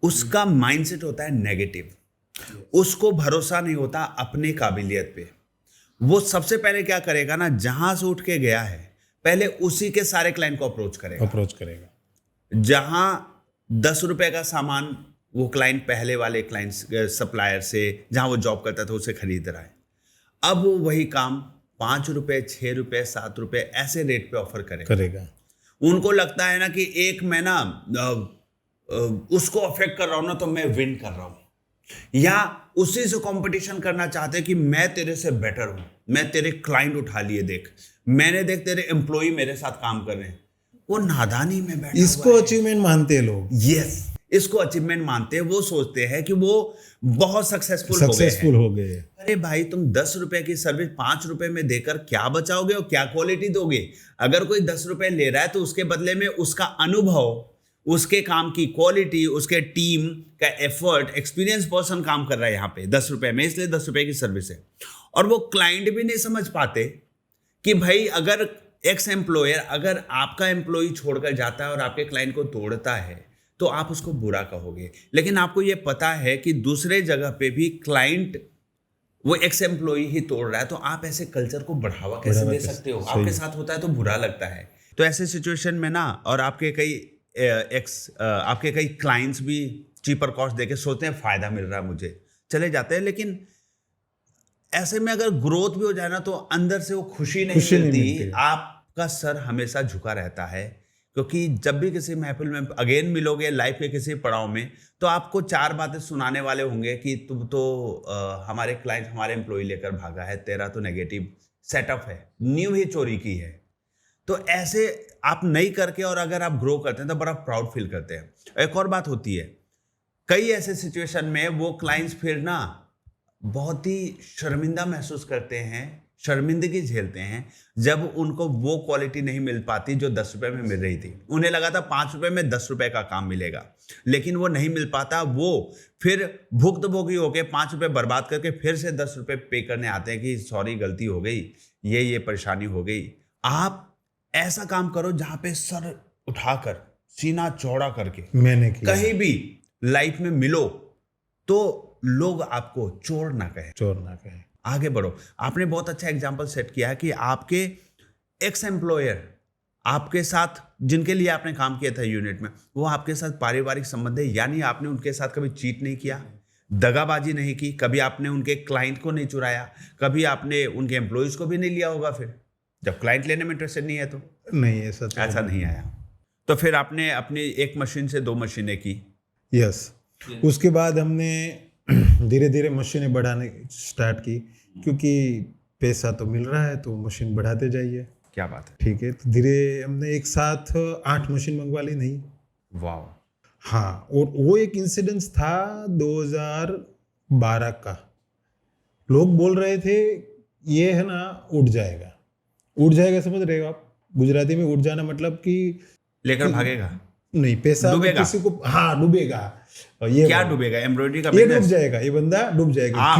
उसका माइंडसेट होता है नेगेटिव, उसको भरोसा नहीं होता अपने काबिलियत पे। वो सबसे पहले क्या करेगा ना, जहां से उठ के गया है पहले उसी के सारे क्लाइंट को अप्रोच करेगा। जहां 10 रुपए का सामान वो क्लाइंट पहले वाले क्लाइंट सप्लायर से जहां वो जॉब करता था उसे खरीद रहा है, अब वो वही काम 5 रुपए, 6 रुपए, 7 रुपए ऐसे रेट पे ऑफर करेगा। उनको लगता है ना कि एक मैं ना उसको अफेक्ट कर रहा हूं ना तो मैं विन कर रहा हूं, या उसी से कंपटीशन करना चाहते हैं कि मैं तेरे से बेटर हूं, मैं तेरे क्लाइंट उठा लिए, देख मैंने, देख तेरे एम्प्लॉय मेरे साथ काम कर रहे हैं। वो नादानी में बैठा इसको अचीवमेंट मानते हैं लोग। यस, इसको अचीवमेंट मानते हैं। वो सोचते हैं कि वो बहुत सक्सेसफुल हो गए। अरे भाई, तुम 10 रुपए की सर्विस 5 रुपए में देकर क्या बचाओगे और क्या क्वालिटी दोगे? अगर कोई 10 रुपए ले रहा है तो उसके बदले में उसका अनुभव, उसके काम की क्वालिटी, उसके टीम का एफर्ट, एक्सपीरियंस पर्सन काम कर रहा है यहाँ पे 10 रुपए में, इसलिए 10 रुपए की सर्विस है। और वो क्लाइंट भी नहीं समझ पाते कि भाई अगर एक्स एम्प्लॉयर, अगर आपका एम्प्लॉय छोड़कर जाता है और आपके क्लाइंट को तोड़ता है तो आप उसको बुरा कहोगे, लेकिन आपको ये पता है कि दूसरे जगह पे भी क्लाइंट वो एक्स एम्प्लॉय ही तोड़ रहा है, तो आप ऐसे कल्चर को बढ़ावा कैसे दे सकते हो? आपके साथ होता है तो बुरा लगता है। तो ऐसे सिचुएशन में ना, और आपके कई क्लाइंट्स भी चीपर कॉस्ट देके सोचते हैं फायदा मिल रहा है मुझे, चले जाते हैं। लेकिन ऐसे में अगर ग्रोथ भी हो जाए ना तो अंदर से वो खुशी नहीं मिलती। आपका सर हमेशा झुका रहता है, क्योंकि जब भी किसी महफिल में अगेन मिलोगे लाइफ के किसी पड़ाव में, तो आपको 4 बातें सुनाने वाले होंगे कि तुम तो हमारे क्लाइंट, हमारे एम्प्लॉय लेकर भागा है, तेरा तो नेगेटिव सेटअप है, न्यू ही चोरी की है। तो ऐसे आप नहीं करके और अगर आप ग्रो करते हैं तो बड़ा प्राउड फील करते हैं। एक और बात होती है, कई ऐसे सिचुएशन में वो क्लाइंट्स फिर ना बहुत ही शर्मिंदा महसूस करते हैं, शर्मिंदगी झेलते हैं जब उनको वो क्वालिटी नहीं मिल पाती जो 10 रुपए में मिल रही थी। उन्हें लगा था 5 रुपए में 10 रुपए का काम मिलेगा, लेकिन वो नहीं मिल पाता। वो फिर भुक्तभोगी होकर 5 रुपए बर्बाद करके फिर से 10 रुपए पे करने आते हैं कि सॉरी गलती हो गई, ये परेशानी हो गई। आप ऐसा काम करो जहां पे सर उठाकर, सीना चौड़ा करके मैंने किया। कहीं भी लाइफ में मिलो तो लोग आपको चोर ना कहे, आगे बढ़ो। आपने बहुत अच्छा एग्जांपल सेट किया है कि आपके एक्स एम्प्लॉयर आपके साथ, जिनके लिए आपने काम किया था यूनिट में, वो आपके साथ पारिवारिक संबंध है, यानी आपने उनके साथ कभी चीट नहीं किया, दगाबाजी नहीं की, कभी आपने उनके क्लाइंट को नहीं चुराया, कभी आपने उनके एम्प्लॉयज को भी नहीं लिया होगा। फिर जब क्लाइंट लेने में इंटरेस्टेड नहीं है तो नहीं, ऐसा नहीं आया। तो फिर आपने अपनी एक मशीन से 2 मशीनें की। यस, उसके बाद हमने धीरे धीरे मशीनें बढ़ाने स्टार्ट की, क्योंकि पैसा तो मिल रहा है तो मशीन बढ़ाते जाइए। क्या बात है, ठीक है। तो धीरे हमने एक साथ 8 मशीन मंगवा ली। नहीं, वाह। हाँ, और वो एक इंसिडेंस था 2012 का। लोग बोल रहे थे ये है ना उड़ जाएगा समझ रहे हो आप? गुजराती में उड़ जाना मतलब कि लेकर भागेगा नहीं, पैसा डूबेगा। किसी को, हाँ डूबेगा। ये क्या डूबेगा? एम्ब्रॉयडरी का ये डूब जाएगा, ये बंदा डूब जाएगा।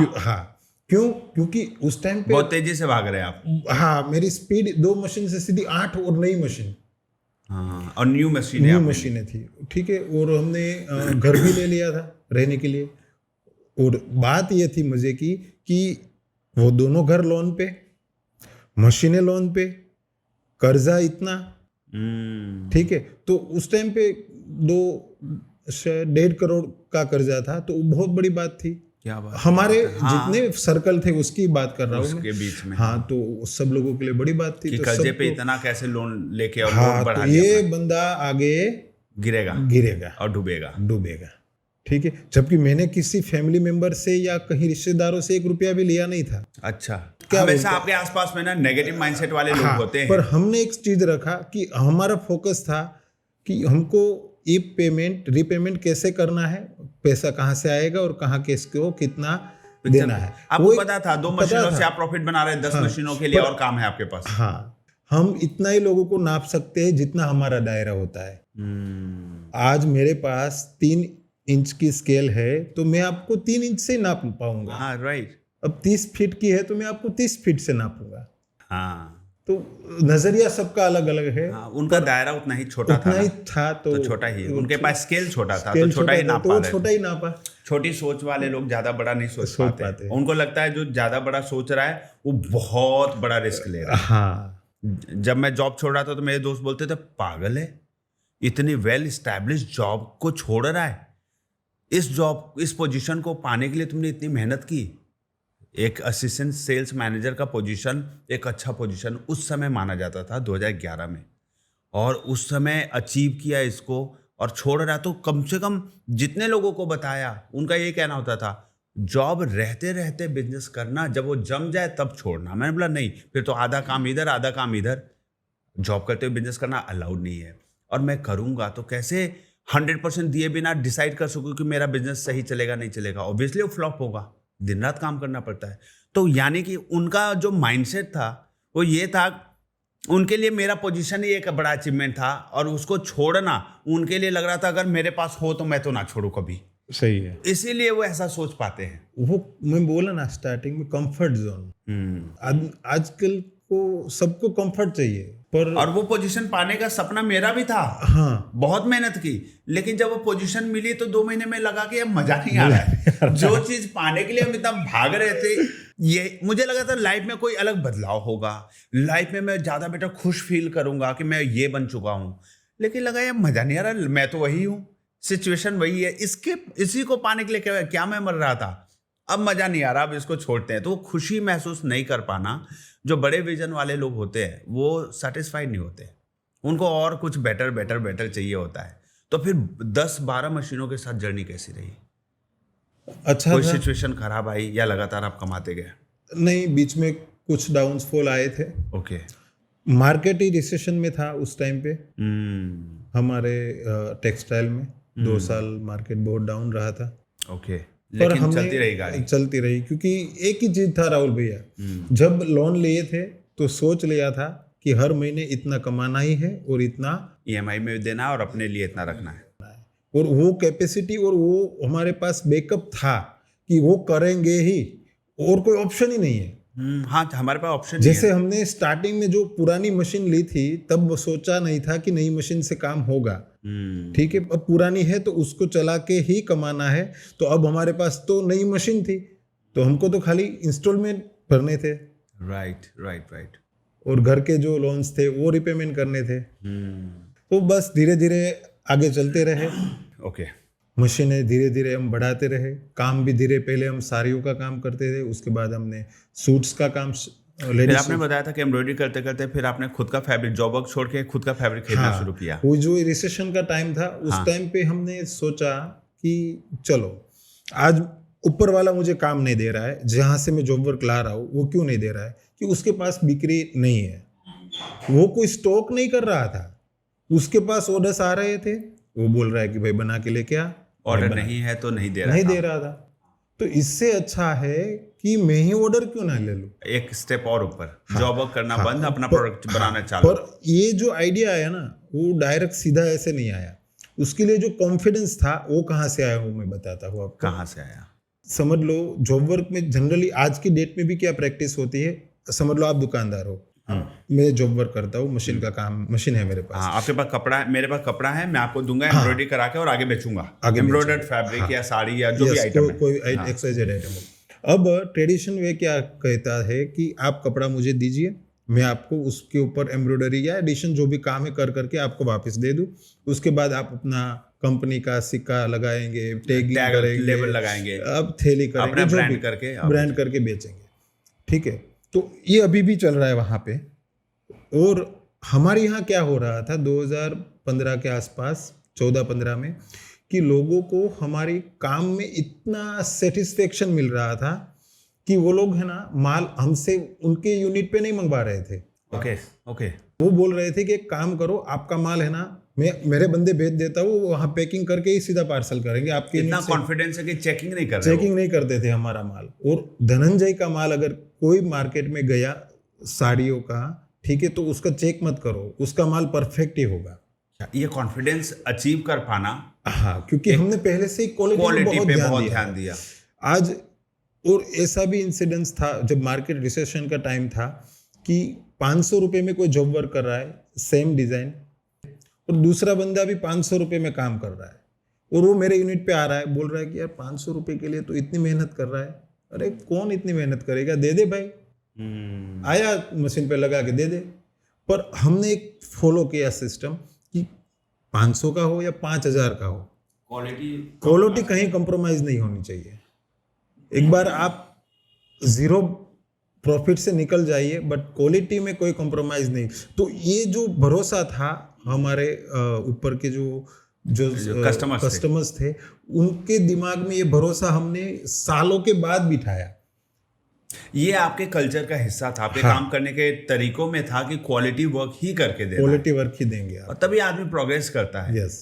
क्यों? क्योंकि उस टाइम पे बहुत तेजी से भाग रहे हैं आप। हाँ, मेरी स्पीड 2 मशीन से सीधी 8 और नई मशीन। हाँ, और न्यू मशीनें न्यू आपने ली। मशीनें थी, ठीक है। और हमने घर भी ले लिया था रहने के लिए। और बात ये थी मजे की कि वो दोनों घर लोन पे, मशीनें लोन पे, कर्जा इतना, ठीक है। तो उस टाइम पे 2.5 करोड़ का कर्जा था, तो वो बहुत बड़ी बात थी। क्या बात हमारे है। हाँ, जितने सर्कल थे उसकी बात कर रहा हूँ उसके मैं। बीच में हाँ, तो सब लोगों के लिए बड़ी बात थी। कि तो कर्जे पे सबको, इतना कैसे लोन लेके और हाँ, लोन बढ़ा तो लिया ये अपना। बंदा आगे गिरेगा गिरेगा और डूबेगा। डूबेगा, ठीक है। जबकि मैंने किसी फैमिली मेंबर से या कहीं रिश्तेदारों से 1 रुपया भी लिया नहीं था। अच्छा, क्या हमेशा बोलते- आपके आसपास में ना नेगेटिव माइंडसेट वाले लोग हाँ, होते पर हैं। हमने एक चीज रखा कि हमारा फोकस था कि हमको ये पेमेंट रीपेमेंट कैसे करना है, पैसा कहाँ से आएगा और कहाँ किसको कितना देना है। आपको वो एक पता था 2 पता मशीनों था। से आप प्रॉफिट बना रहे हैं, 10 हाँ, मशीनों के लिए पर- और काम है आपके पास। हाँ, हम इतना ही लोगों को नाप सकते हैं जितना हमारा दायरा होता है। आज मेरे पास 3 इंच की स्केल है, तो मैं आपको 3 इंच से नाप पाऊंगा। हाँ, राइट। अब 30 फीट की है तो मैं आपको 30 फीट से नापूंगा। हाँ, तो नजरिया सबका अलग अलग है। हाँ, उनका दायरा उतना ही छोटा था उतना ना। ही था, तो छोटा ही है। उनके पास स्केल छोटा था, तो स्केल छोटा ही था, नाप तो पा वो रहे छोटा थे। ही नापा। छोटी सोच वाले लोग ज्यादा बड़ा नहीं सोच सोच पाते पाते हैं। उनको लगता है जो ज्यादा बड़ा सोच रहा है वो बहुत बड़ा रिस्क ले रहा है। हाँ, जब मैं जॉब छोड़ रहा था तो मेरे दोस्त बोलते थे पागल है, इतनी वेल स्टैब्लिश जॉब को छोड़ रहा है, इस पोजीशन को पाने के लिए तुमने इतनी मेहनत की। एक असिस्टेंट सेल्स मैनेजर का पोजीशन एक अच्छा पोजीशन उस समय माना जाता था 2011 में, और उस समय अचीव किया इसको और छोड़ रहा। तो कम से कम जितने लोगों को बताया उनका ये कहना होता था जॉब रहते रहते बिजनेस करना, जब वो जम जाए तब छोड़ना। मैंने बोला नहीं, फिर तो आधा काम इधर आधा काम इधर। जॉब करते हुए बिजनेस करना अलाउड नहीं है, और मैं करूंगा तो कैसे 100% दिए बिना डिसाइड कर सकूं कि मेरा बिजनेस सही चलेगा नहीं चलेगा। ऑब्वियसली वो फ्लॉप होगा, दिन रात काम करना पड़ता है। तो यानी कि उनका जो माइंडसेट था वो ये था, उनके लिए मेरा पोजीशन ही एक बड़ा अचीवमेंट था, और उसको छोड़ना उनके लिए लग रहा था अगर मेरे पास हो तो मैं तो ना छोड़ू कभी। सही है। इसीलिए वो ऐसा सोच पाते हैं। वो मैं बोला ना स्टार्टिंग में, कंफर्ट जोन। आजकल को सबको कंफर्ट चाहिए, पर और वो पोजीशन पाने का सपना मेरा भी था। हाँ, बहुत मेहनत की, लेकिन जब वो पोजीशन मिली तो 2 महीने में लगा कि अब मजा नहीं आ रहा है। जो चीज पाने के लिए हम इतना भाग रहे थे, ये मुझे लगा था लाइफ में कोई अलग बदलाव होगा, लाइफ में मैं ज्यादा बेटर खुश फील करूंगा कि मैं ये बन चुका हूं, लेकिन लगा यार मजा नहीं आ रहा, मैं तो वही हूं, सिचुएशन वही है, इसी को पाने के लिए क्या मैं मर रहा था, अब मजा नहीं आ रहा, अब इसको छोड़ते हैं। तो वो खुशी महसूस नहीं कर पाना, जो बड़े विजन वाले लोग होते हैं वो सेटिस्फाइड नहीं होते, उनको और कुछ बेटर बेटर बेटर चाहिए होता है। तो फिर 10-12 मशीनों के साथ जर्नी कैसी रही? अच्छा कोई था। सिचुएशन खराब आई या लगातार आप कमाते गए? नहीं, बीच में कुछ डाउनफॉल आए थे। ओके। मार्केट ही रिसेशन में था उस टाइम पे। हमारे टेक्सटाइल में 2 साल मार्केट बहुत डाउन रहा था। ओके, पर लेकिन हमने चलती रही गाड़ी। चलती रही, क्योंकि एक ही चीज था राहुल भैया, जब लोन लिए थे तो सोच लिया था कि हर महीने इतना कमाना ही है और इतना EMI में देना और अपने लिए इतना रखना है। और वो कैपेसिटी और वो हमारे पास बैकअप था कि वो करेंगे ही, और कोई ऑप्शन ही नहीं है। हाँ, हमारे पास ऑप्शन जैसे हमने स्टार्टिंग में जो पुरानी मशीन ली थी तब वो सोचा नहीं था कि नई मशीन से काम होगा, ठीक है। अब पुरानी है तो उसको चला के ही कमाना है। तो अब हमारे पास तो नई मशीन थी, तो हमको तो खाली इंस्टॉलमेंट भरने थे, राइट। और घर के जो लोन्स थे वो रिपेमेंट करने थे। तो बस धीरे धीरे आगे चलते रहे। ओके। मशीनें धीरे धीरे हम बढ़ाते रहे, काम भी धीरे, पहले हम साड़ियों का काम करते थे, उसके बाद हमने सूट्स का काम, फिर आपने बताया था कि एम्ब्रॉयडरी करते करते फिर आपने खुद का फैब्रिक, जॉब वर्क छोड़ के खुद का फैब्रिक खरीदना शुरू किया। वो जो रिसेशन का टाइम था उस टाइम पे हमने सोचा कि चलो आज ऊपर वाला मुझे काम नहीं दे रहा है, जहाँ से मैं जॉब वर्क ला रहा हूँ वो क्यों नहीं दे रहा है, कि उसके पास बिक्री नहीं है, वो कोई स्टॉक नहीं कर रहा था, उसके पास ऑर्डर्स आ रहे थे, वो बोल रहा है कि भाई बना के लेके आ, ऑर्डर नहीं है तो नहीं दे रहा था। तो इससे अच्छा है कि मैं ही ऑर्डर क्यों ना ले लूं, एक स्टेप और ऊपर, जॉब वर्क करना बंद, अपना प्रोडक्ट बनाना चालू। पर ये जो आइडिया आया ना वो डायरेक्ट सीधा ऐसे नहीं आया, उसके लिए जो कॉन्फिडेंस था वो कहाँ से आया वो मैं बताता हूँ आपको। कहाँ से आया? समझ लो जॉब वर्क में जनरली आज की डेट में भी क्या प्रैक्टिस होती है, समझ लो आप दुकानदार हो, मैं जॉब वर्क करता हूँ, मशीन का काम, मशीन है मेरे पास। हाँ, आपके पास कपड़ा है, मेरे पास कपड़ा है, मैं आपको दूंगा एम्ब्रॉयडरी करा के और आगे बेचूंगा, आगे एम्ब्रॉयडर्ड फैब्रिक या साड़ी या जो भी आइटम है। कोई XYZ आइटम हो। अब ट्रेडिशन वे क्या कहता है कि आप कपड़ा मुझे दीजिए, मैं आपको उसके ऊपर एम्ब्रॉयडरी या एडिशन जो भी काम है कर करके आपको वापस दे दूं। उसके बाद आप अपना कंपनी का सिक्का लगाएंगे, टैगिंग करेंगे, लेबल लगाएंगे, अब थैली करेंगे, अपना जो ब्रांड भी करके ब्रांड करके बेचेंगे। ठीक है, तो ये अभी भी चल रहा है वहाँ पे। और हमारे यहाँ क्या हो रहा था 2015 के आसपास, 14-15 में, कि लोगों को हमारे काम में इतना सेटिस्फेक्शन मिल रहा था कि वो लोग है ना माल हमसे उनके यूनिट पे नहीं मंगवा रहे थे। ओके वो बोल रहे थे कि एक काम करो, आपका माल है ना, मैं मेरे बंदे भेज देता हूँ, वहाँ पैकिंग करके ही सीधा पार्सल करेंगे आपके। इतना कॉन्फिडेंस है कि चेकिंग नहीं कर रहे, चेकिंग नहीं करते थे हमारा माल। और धनंजय का माल अगर कोई मार्केट में गया साड़ियों का, ठीक है, तो उसका चेक मत करो, उसका माल परफेक्ट ही होगा। ये कॉन्फिडेंस अचीव कर पाना, हाँ, क्योंकि हमने पहले से ही क्वालिटी पे बहुत ध्यान दिया आज। और ऐसा भी इंसिडेंस था जब मार्केट रिसेशन का टाइम था कि 500 रुपये में कोई जॉब वर्क कर रहा है, सेम डिज़ाइन, और दूसरा बंदा भी 500 रुपये में काम कर रहा है, और वो मेरे यूनिट पे आ रहा है, बोल रहा है कि यार 500 रुपये के लिए तो इतनी मेहनत कर रहा है। अरे कौन इतनी मेहनत करेगा, दे दे भाई, आया मशीन पे लगा के दे दे। पर हमने एक फॉलो किया सिस्टम कि 500 का हो या 5000 का हो, क्वालिटी कहीं कंप्रोमाइज नहीं होनी चाहिए। एक बार आप जीरो प्रॉफिट से निकल जाइए, बट क्वालिटी में कोई कॉम्प्रोमाइज नहीं। तो ये जो भरोसा था हमारे ऊपर के जो कस्टमर्स थे, उनके दिमाग में ये भरोसा हमने सालों के बाद बिठाया। ये आपके कल्चर का हिस्सा था, आपके काम करने के तरीकों में था कि क्वालिटी वर्क ही करके देना, क्वालिटी वर्क ही देंगे आप, और तभी आदमी प्रोग्रेस करता है। यस।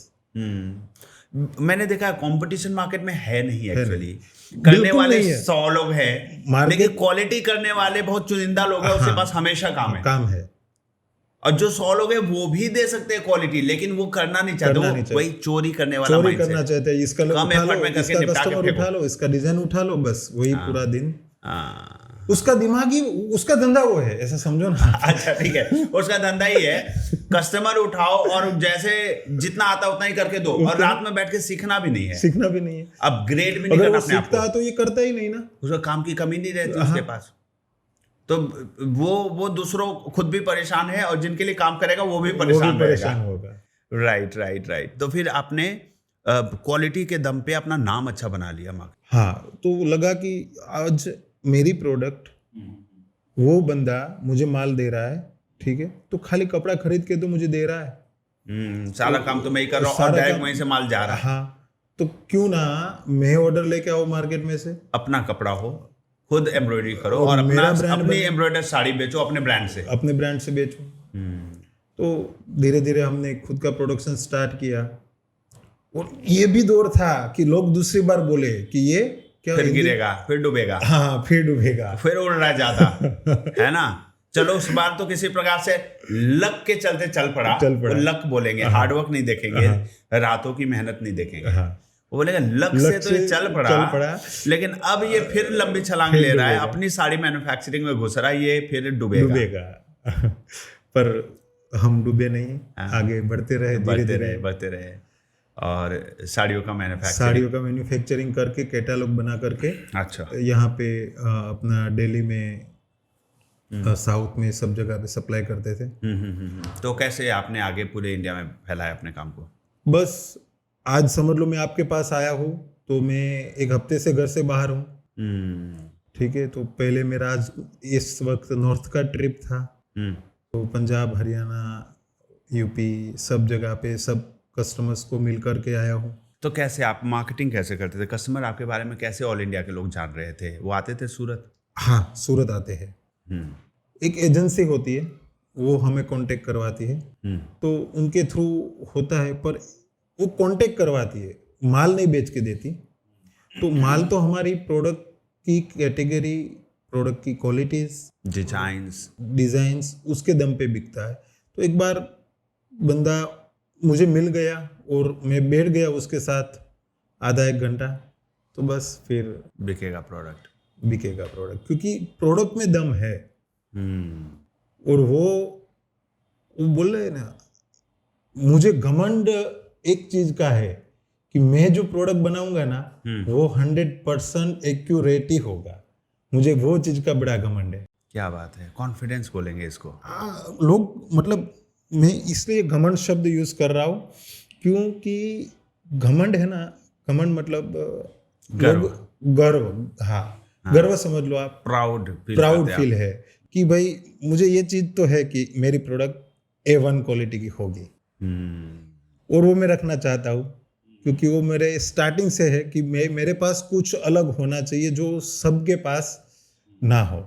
मैंने देखा कंपटीशन मार्केट में है नहीं एक्चुअली, करने वाले 100 लोग हैं, लेकिन क्वालिटी करने वाले बहुत चुनिंदा लोग हैं, उसके पास हमेशा काम है। और जो 100 लोग हैं वो भी दे सकते हैं क्वालिटी, लेकिन वो करना नहीं चाहते, वही चोरी करने वाला चोरी करना चाहते हैं। इसका कस्टमर उठा लो, इसका डिजाइन उठा लो, बस वही पूरा दिन। उसका दिमाग ही, उसका धंधा वो है, ऐसा समझो ना। अच्छा ठीक है, उसका धंधा ही है, कस्टमर उठाओ और जैसे जितना आता उतना ही करके दो, और रात में बैठ के सीखना भी नहीं है, अपग्रेड भी नहीं करना अपने आप को। तो ये करता ही नहीं ना, उसका काम की कमी नहीं रहती उसके पास। तो वो दूसरों खुद भी परेशान है, और जिनके लिए काम करेगा वो भी परेशान होगा। राइट। तो फिर आपने क्वालिटी के दम पे अपना नाम अच्छा बना लिया। हाँ, तो लगा कि आज मेरी प्रोडक्ट, वो बंदा मुझे माल दे रहा है, ठीक है, तो खाली कपड़ा खरीद के तो मुझे दे रहा है, सारा काम तो मैं ही कर रहा हूँ, और डायरेक्ट वहीं से माल जा रहा है। हाँ, तो क्यों ना मैं ऑर्डर लेके आओ मार्केट में से, अपना कपड़ा हो, खुद एम्ब्रॉयडरी करो, और अपनी एम्ब्रॉयडर साड़ी बेचो, अपने ब्रांड से बेचो। तो धीरे धीरे हमने खुद का प्रोडक्शन स्टार्ट किया। और ये भी दौर था कि लोग दूसरी बार बोले कि ये क्या, फिर गिरेगा, फिर डूबेगा, हाँ फिर डूबेगा, फिर उड़ रहा जाता है ना। चलो उस बार तो किसी प्रकार से लक के चलते चल पड़ा। लक बोलेंगे, हार्डवर्क नहीं देखेंगे, रातों की मेहनत नहीं देखेंगे, वो बोलेगा लक से तो ये चल पड़ा। लेकिन अब ये फिर लंबी छलांग ले रहा है, अपनी साड़ी मैन्युफैक्चरिंग में घुस रहा है, ये फिर डूबेगा। पर हम डूबे नहीं, आगे बढ़ते रहे और साड़ियों का मैन्युफैक्चरिंग करके, कैटलॉग बना करके, अच्छा, यहाँ पे अपना दिल्ली में, साउथ में, सब जगह पे सप्लाई करते थे। तो कैसे आपने आगे पूरे इंडिया में फैलाया अपने काम को? बस आज समझ लो मैं आपके पास आया हूँ, तो मैं 1 हफ्ते से घर से बाहर हूँ, ठीक है। तो पहले मेरा आज इस वक्त नॉर्थ का ट्रिप था, तो पंजाब, हरियाणा, यूपी, सब जगह पे सब कस्टमर्स को मिल करके आया हूँ। तो कैसे आप मार्केटिंग कैसे करते थे? कस्टमर आपके बारे में कैसे ऑल इंडिया के लोग जान रहे थे? वो आते थे सूरत? हाँ, सूरत आते हैं। एक एजेंसी होती है, वो हमें कांटेक्ट करवाती है, तो उनके थ्रू होता है, पर वो कांटेक्ट करवाती है, माल नहीं बेच के देती। तो माल तो हमारी प्रोडक्ट की कैटेगरी, प्रोडक्ट की क्वालिटीज, डिजाइन्स उसके दम पे बिकता है। तो एक बार बंदा मुझे मिल गया और मैं बैठ गया उसके साथ आधा 1 घंटा, तो बस फिर बिकेगा प्रोडक्ट, क्योंकि प्रोडक्ट में दम है। और वो बोल रहे हैं ना, मुझे घमंड एक चीज का है कि मैं जो प्रोडक्ट बनाऊंगा ना वो 100% एक्यूरेट ही होगा। मुझे वो चीज का बड़ा घमंड है। क्या बात है, कॉन्फिडेंस बोलेंगे इसको। लोग मतलब मैं इसलिए घमंड शब्द यूज कर रहा हूँ क्योंकि घमंड है ना, घमंड मतलब गर्व। गर्व, हाँ, गर्व समझ लो आप। प्राउड फील है कि भाई मुझे ये चीज तो है कि मेरी प्रोडक्ट A1 क्वालिटी की होगी, और वो मैं रखना चाहता हूँ क्योंकि वो मेरे स्टार्टिंग से है कि मेरे पास कुछ अलग होना चाहिए जो सबके पास ना हो।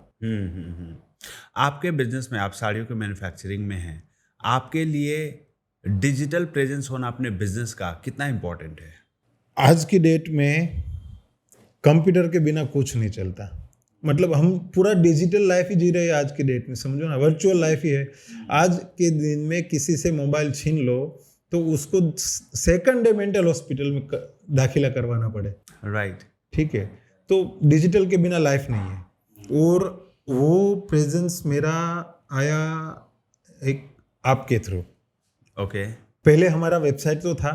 आपके बिजनेस में, आप साड़ियों के मैन्युफैक्चरिंग में हैं, आपके लिए डिजिटल प्रेजेंस होना अपने बिजनेस का कितना इम्पोर्टेंट है? आज की डेट में कंप्यूटर के बिना कुछ नहीं चलता। मतलब हम पूरा डिजिटल लाइफ ही जी रहे हैं आज की डेट में, समझो ना, वर्चुअल लाइफ ही है। आज के दिन में किसी से मोबाइल छीन लो तो उसको सेकंड डे मेंटल हॉस्पिटल में दाखिला करवाना पड़े। राइट। ठीक है, तो डिजिटल के बिना लाइफ नहीं है। और वो प्रेजेंस मेरा आया एक आपके थ्रू। ओके। पहले हमारा वेबसाइट तो था,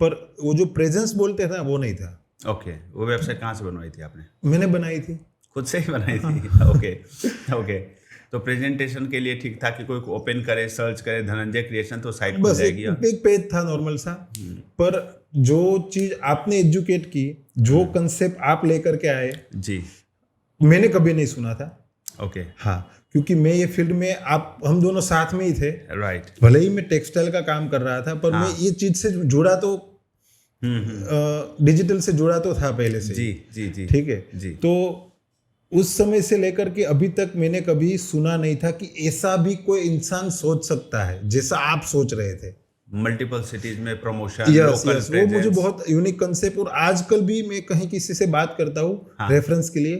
पर वो जो प्रेजेंस बोलते थे ना वो नहीं था। ओके, वो वेबसाइट कहाँ से बनवाई थी आपने? मैंने बनाई थी, खुद से ही बनाई थी। Okay okay. तो प्रेजेंटेशन के लिए ठीक था कि कोई ओपन करे, सर्च करे धनंजय क्रिएशन तो साइट खुल बस जाएगी। एक पेज था नॉर्मल सा। पर जो चीज आपने एजुकेट की, जो कंसेप्ट आप लेकर के आए जी, मैंने कभी नहीं सुना था। ओके। हाँ, क्योंकि मैं ये फील्ड में हम दोनों साथ में ही थे। राइट। भले ही मैं टेक्सटाइल का काम कर रहा था, पर मैं ये चीज से जुड़ा तो डिजिटल से जुड़ा तो था पहले से। जी जी जी। ठीक है जी। तो उस समय से लेकर के अभी तक मैंने कभी सुना नहीं था कि ऐसा भी कोई इंसान सोच सकता है जैसा आप सोच रहे थे। मल्टीपल सिटीज में प्रमोशन, यस लोकल यस, वो मुझे बहुत यूनिक कंसेप्ट। और आजकल भी मैं कहीं किसी से बात करता हूँ रेफरेंस के लिए,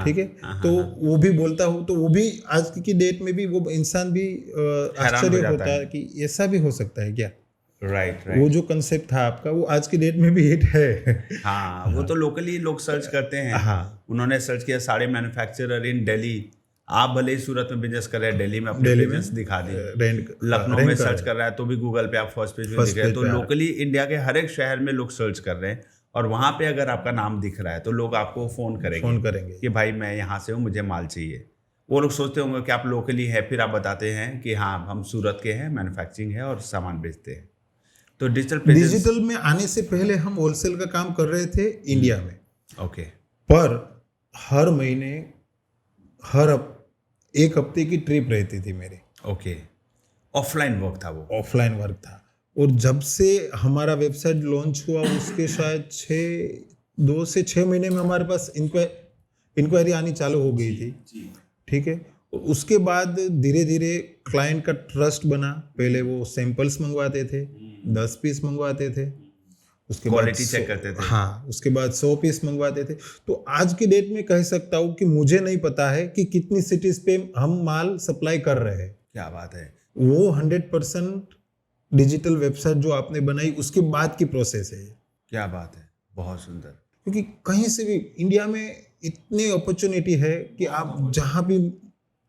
ठीक है, तो वो भी बोलता हूँ, तो वो भी आज की डेट में भी वो इंसान भी आश्चर्य होता है कि ऐसा भी हो सकता है क्या। राइट। वो जो कंसेप्ट था आपका वो आज की डेट में भी हिट है। हाँ, वो तो लोकली लोग सर्च करते हैं। हाँ, उन्होंने सर्च किया साड़े मैन्युफैक्चरर इन दिल्ली। आप भले ही सूरत में बिजनेस कर रहे हैं, दिल्ली में अपने बिजनेस दिखा दिए, लखनऊ में सर्च कर रहा है तो भी गूगल पे आप फर्स्ट पेज पे दिख रहे हैं। तो लोकली इंडिया के हर एक शहर में लोग सर्च कर रहे हैं, और वहाँ पे अगर आपका नाम दिख रहा है तो लोग आपको फ़ोन करेंगे कि भाई मैं यहाँ से हूँ, मुझे माल चाहिए। वो लोग सोचते होंगे कि आप लोकली है, फिर आप बताते हैं कि हाँ हम सूरत के हैं, मैन्युफैक्चरिंग है और सामान बेचते हैं। तो डिजिटल में आने से पहले हम होलसेल का काम कर रहे थे इंडिया में। ओके। पर हर महीने एक हफ्ते की ट्रिप रहती थी मेरी। ओके। ऑफलाइन वर्क था वो? ऑफलाइन वर्क था। और जब से हमारा वेबसाइट लॉन्च हुआ उसके शायद 2 से 6 महीने में हमारे पास इंक्वायरी आनी चालू हो गई थी। ठीक है, उसके बाद धीरे धीरे क्लाइंट का ट्रस्ट बना। पहले वो सैंपल्स मंगवाते थे, 10 पीस मंगवाते थे, उसके बाद क्वालिटी चेक करते थे। हाँ, उसके बाद 100 पीस मंगवाते थे। तो आज की डेट में कह सकता हूँ कि मुझे नहीं पता है कि कितनी सिटीज पे हम माल सप्लाई कर रहे हैं। क्या बात है। वो 100% डिजिटल वेबसाइट जो आपने बनाई उसके बाद की प्रोसेस है। क्या बात है, बहुत सुंदर। क्योंकि कहीं से भी इंडिया में इतनी अपॉर्चुनिटी है कि आप जहाँ भी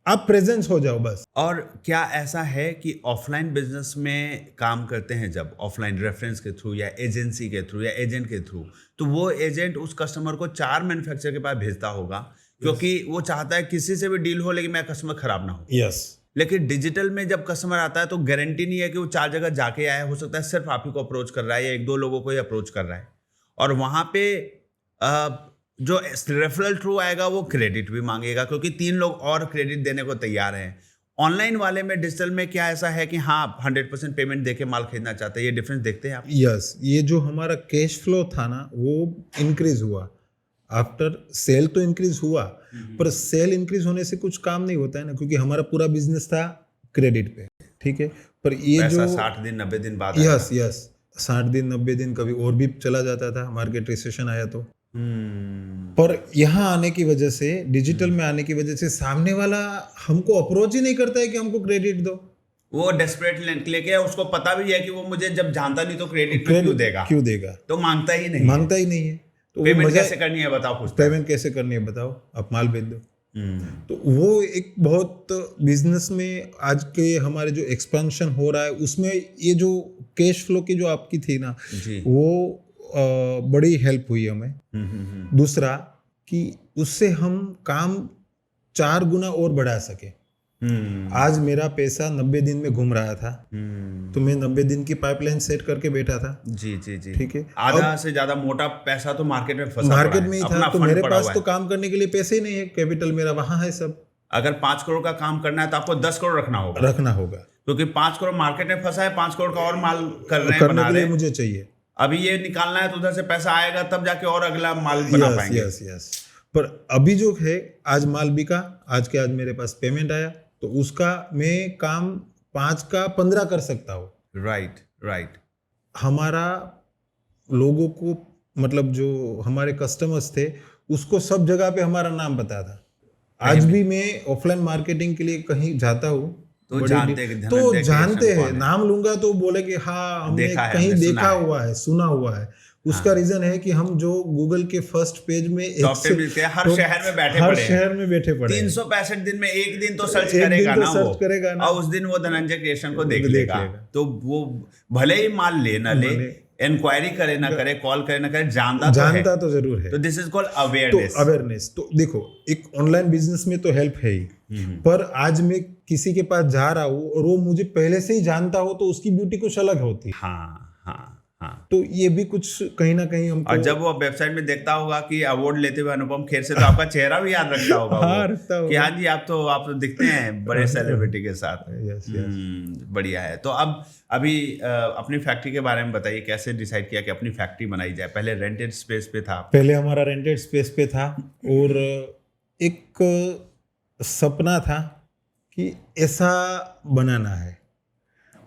आप प्रेजेंस हो जाओ बस। और क्या ऐसा है कि ऑफलाइन बिजनेस में काम करते हैं जब, ऑफलाइन रेफरेंस के थ्रू या एजेंसी के थ्रू या एजेंट के थ्रू, तो वो एजेंट उस कस्टमर को 4 मैन्युफैक्चरर के पास भेजता होगा, क्योंकि वो चाहता है किसी से भी डील हो लेकिन मेरा कस्टमर खराब ना हो। यस। लेकिन डिजिटल में जब कस्टमर आता है तो गारंटी नहीं है कि वो 4 जगह जाके आया, हो सकता है सिर्फ आप ही को अप्रोच कर रहा है या 1-2 लोगों को ही अप्रोच कर रहा है। और वहाँ पे जो रेफरल थ्रू आएगा वो क्रेडिट भी मांगेगा, क्योंकि 3 लोग और क्रेडिट देने को तैयार हैं। ऑनलाइन वाले में, डिजिटल में क्या ऐसा है कि हाँ 100% पेमेंट देके माल खरीदना चाहते हैं? ये डिफरेंस देखते हैं आप? यस, ये जो हमारा कैश फ्लो था ना वो इंक्रीज हुआ आफ्टर सेल। तो इंक्रीज हुआ, पर सेल इंक्रीज होने से कुछ काम नहीं होता है ना, क्योंकि हमारा पूरा बिजनेस था क्रेडिट पे। ठीक है, पर ये जो 60 दिन 90 दिन बाद, यस 60 दिन 90 दिन कभी और भी चला जाता था, मार्केट रिसेशन आया तो। पर यहाँ आने की वजह से, डिजिटल में आने की वजह से, सामने वाला हमको अप्रोच ही नहीं करता है कि हमको क्रेडिट दो। वो डेस्परेट लेके, उसको पता भी है कि वो मुझे जब जानता नहीं तो क्रेडिट क्यों देगा, तो मांगता ही नहीं है। तो पेमेंट कैसे करनी है बताओ, पेमेंट कैसे करनी है बताओ, आप माल भेज दो। तो वो एक बहुत बिजनेस में आज के हमारे जो एक्सपेंशन हो रहा है उसमें ये जो कैश फ्लो की जो आपकी थी ना जी। वो बड़ी हेल्प हुई हमें। दूसरा कि उससे हम काम 4 गुना और बढ़ा सके। आज मेरा पैसा 90 दिन में घूम रहा था, तो मैं 90 दिन की पाइपलाइन सेट करके बैठा था। जी जी जी। ठीक है, आधा से ज्यादा मोटा पैसा तो मार्केट में फंसा मार्केट पड़ा है, में ही अपना था, तो फंड मेरे पड़ा पास हुआ तो है। काम करने के लिए पैसे ही नहीं है, कैपिटल मेरा वहां है सब। अगर 5 करोड़ का काम करना है तो आपको 10 करोड़ रखना होगा, रखना होगा, क्योंकि 5 करोड़ मार्केट में फंसा है, 5 करोड़ का और माल कर रहे हैं, करने बना के रहे लिए हैं। मुझे चाहिए। अभी ये निकालना है तो उधर से पैसा आएगा तब जाके और अगला माल बना पाएंगे। यस। पर अभी जो है आज माल बिका, आज के आज मेरे पास पेमेंट आया, तो उसका मैं काम 5 का 15 कर सकता हूँ। राइट। हमारा लोगों को मतलब जो हमारे कस्टमर्स थे उसको सब जगह पे हमारा नाम पता था। आज भी मैं ऑफलाइन मार्केटिंग के लिए कहीं जाता हूँ तो जानते हैं, नाम लूंगा तो बोले कि हाँ हमने कहीं देखा हुआ है, सुना हुआ है। उसका रीजन है कि हम जो गूगल के फर्स्ट पेज में हर शहर में बैठे पड़े 365 दिन में एक दिन तो सर्च करेगा ना, और उस दिन वो धनंजय क्रिएशन को देख लेगा। तो वो भले ही माल ले ना ले, इंक्वायरी करे ना करे, कॉल करे ना करे, जानता तो जरूर है। तो दिस इज कॉल्ड अवेयरनेस। तो देखो एक ऑनलाइन बिजनेस में तो हेल्प है ही, पर आज मैं किसी के पास जा रहा हूँ और वो मुझे पहले से ही जानता हो तो उसकी ब्यूटी कुछ अलग होती है। हाँ। तो ये भी कुछ कहीं ना कहीं हमको, और जब वो वेबसाइट में देखता होगा कि अवार्ड लेते हुए अनुपम खेर से, तो आपका चेहरा भी याद रखता होगा। कि हाँ जी आप तो दिखते हैं बड़े सेलिब्रिटी के साथ। बढ़िया है। तो अब अभी अपनी फैक्ट्री के बारे में बताइए, कैसे डिसाइड किया कि अपनी फैक्ट्री बनाई जाए? पहले रेंटेड स्पेस पे था? पहले हमारा रेंटेड स्पेस पे था, और एक सपना था कि ऐसा बनाना है,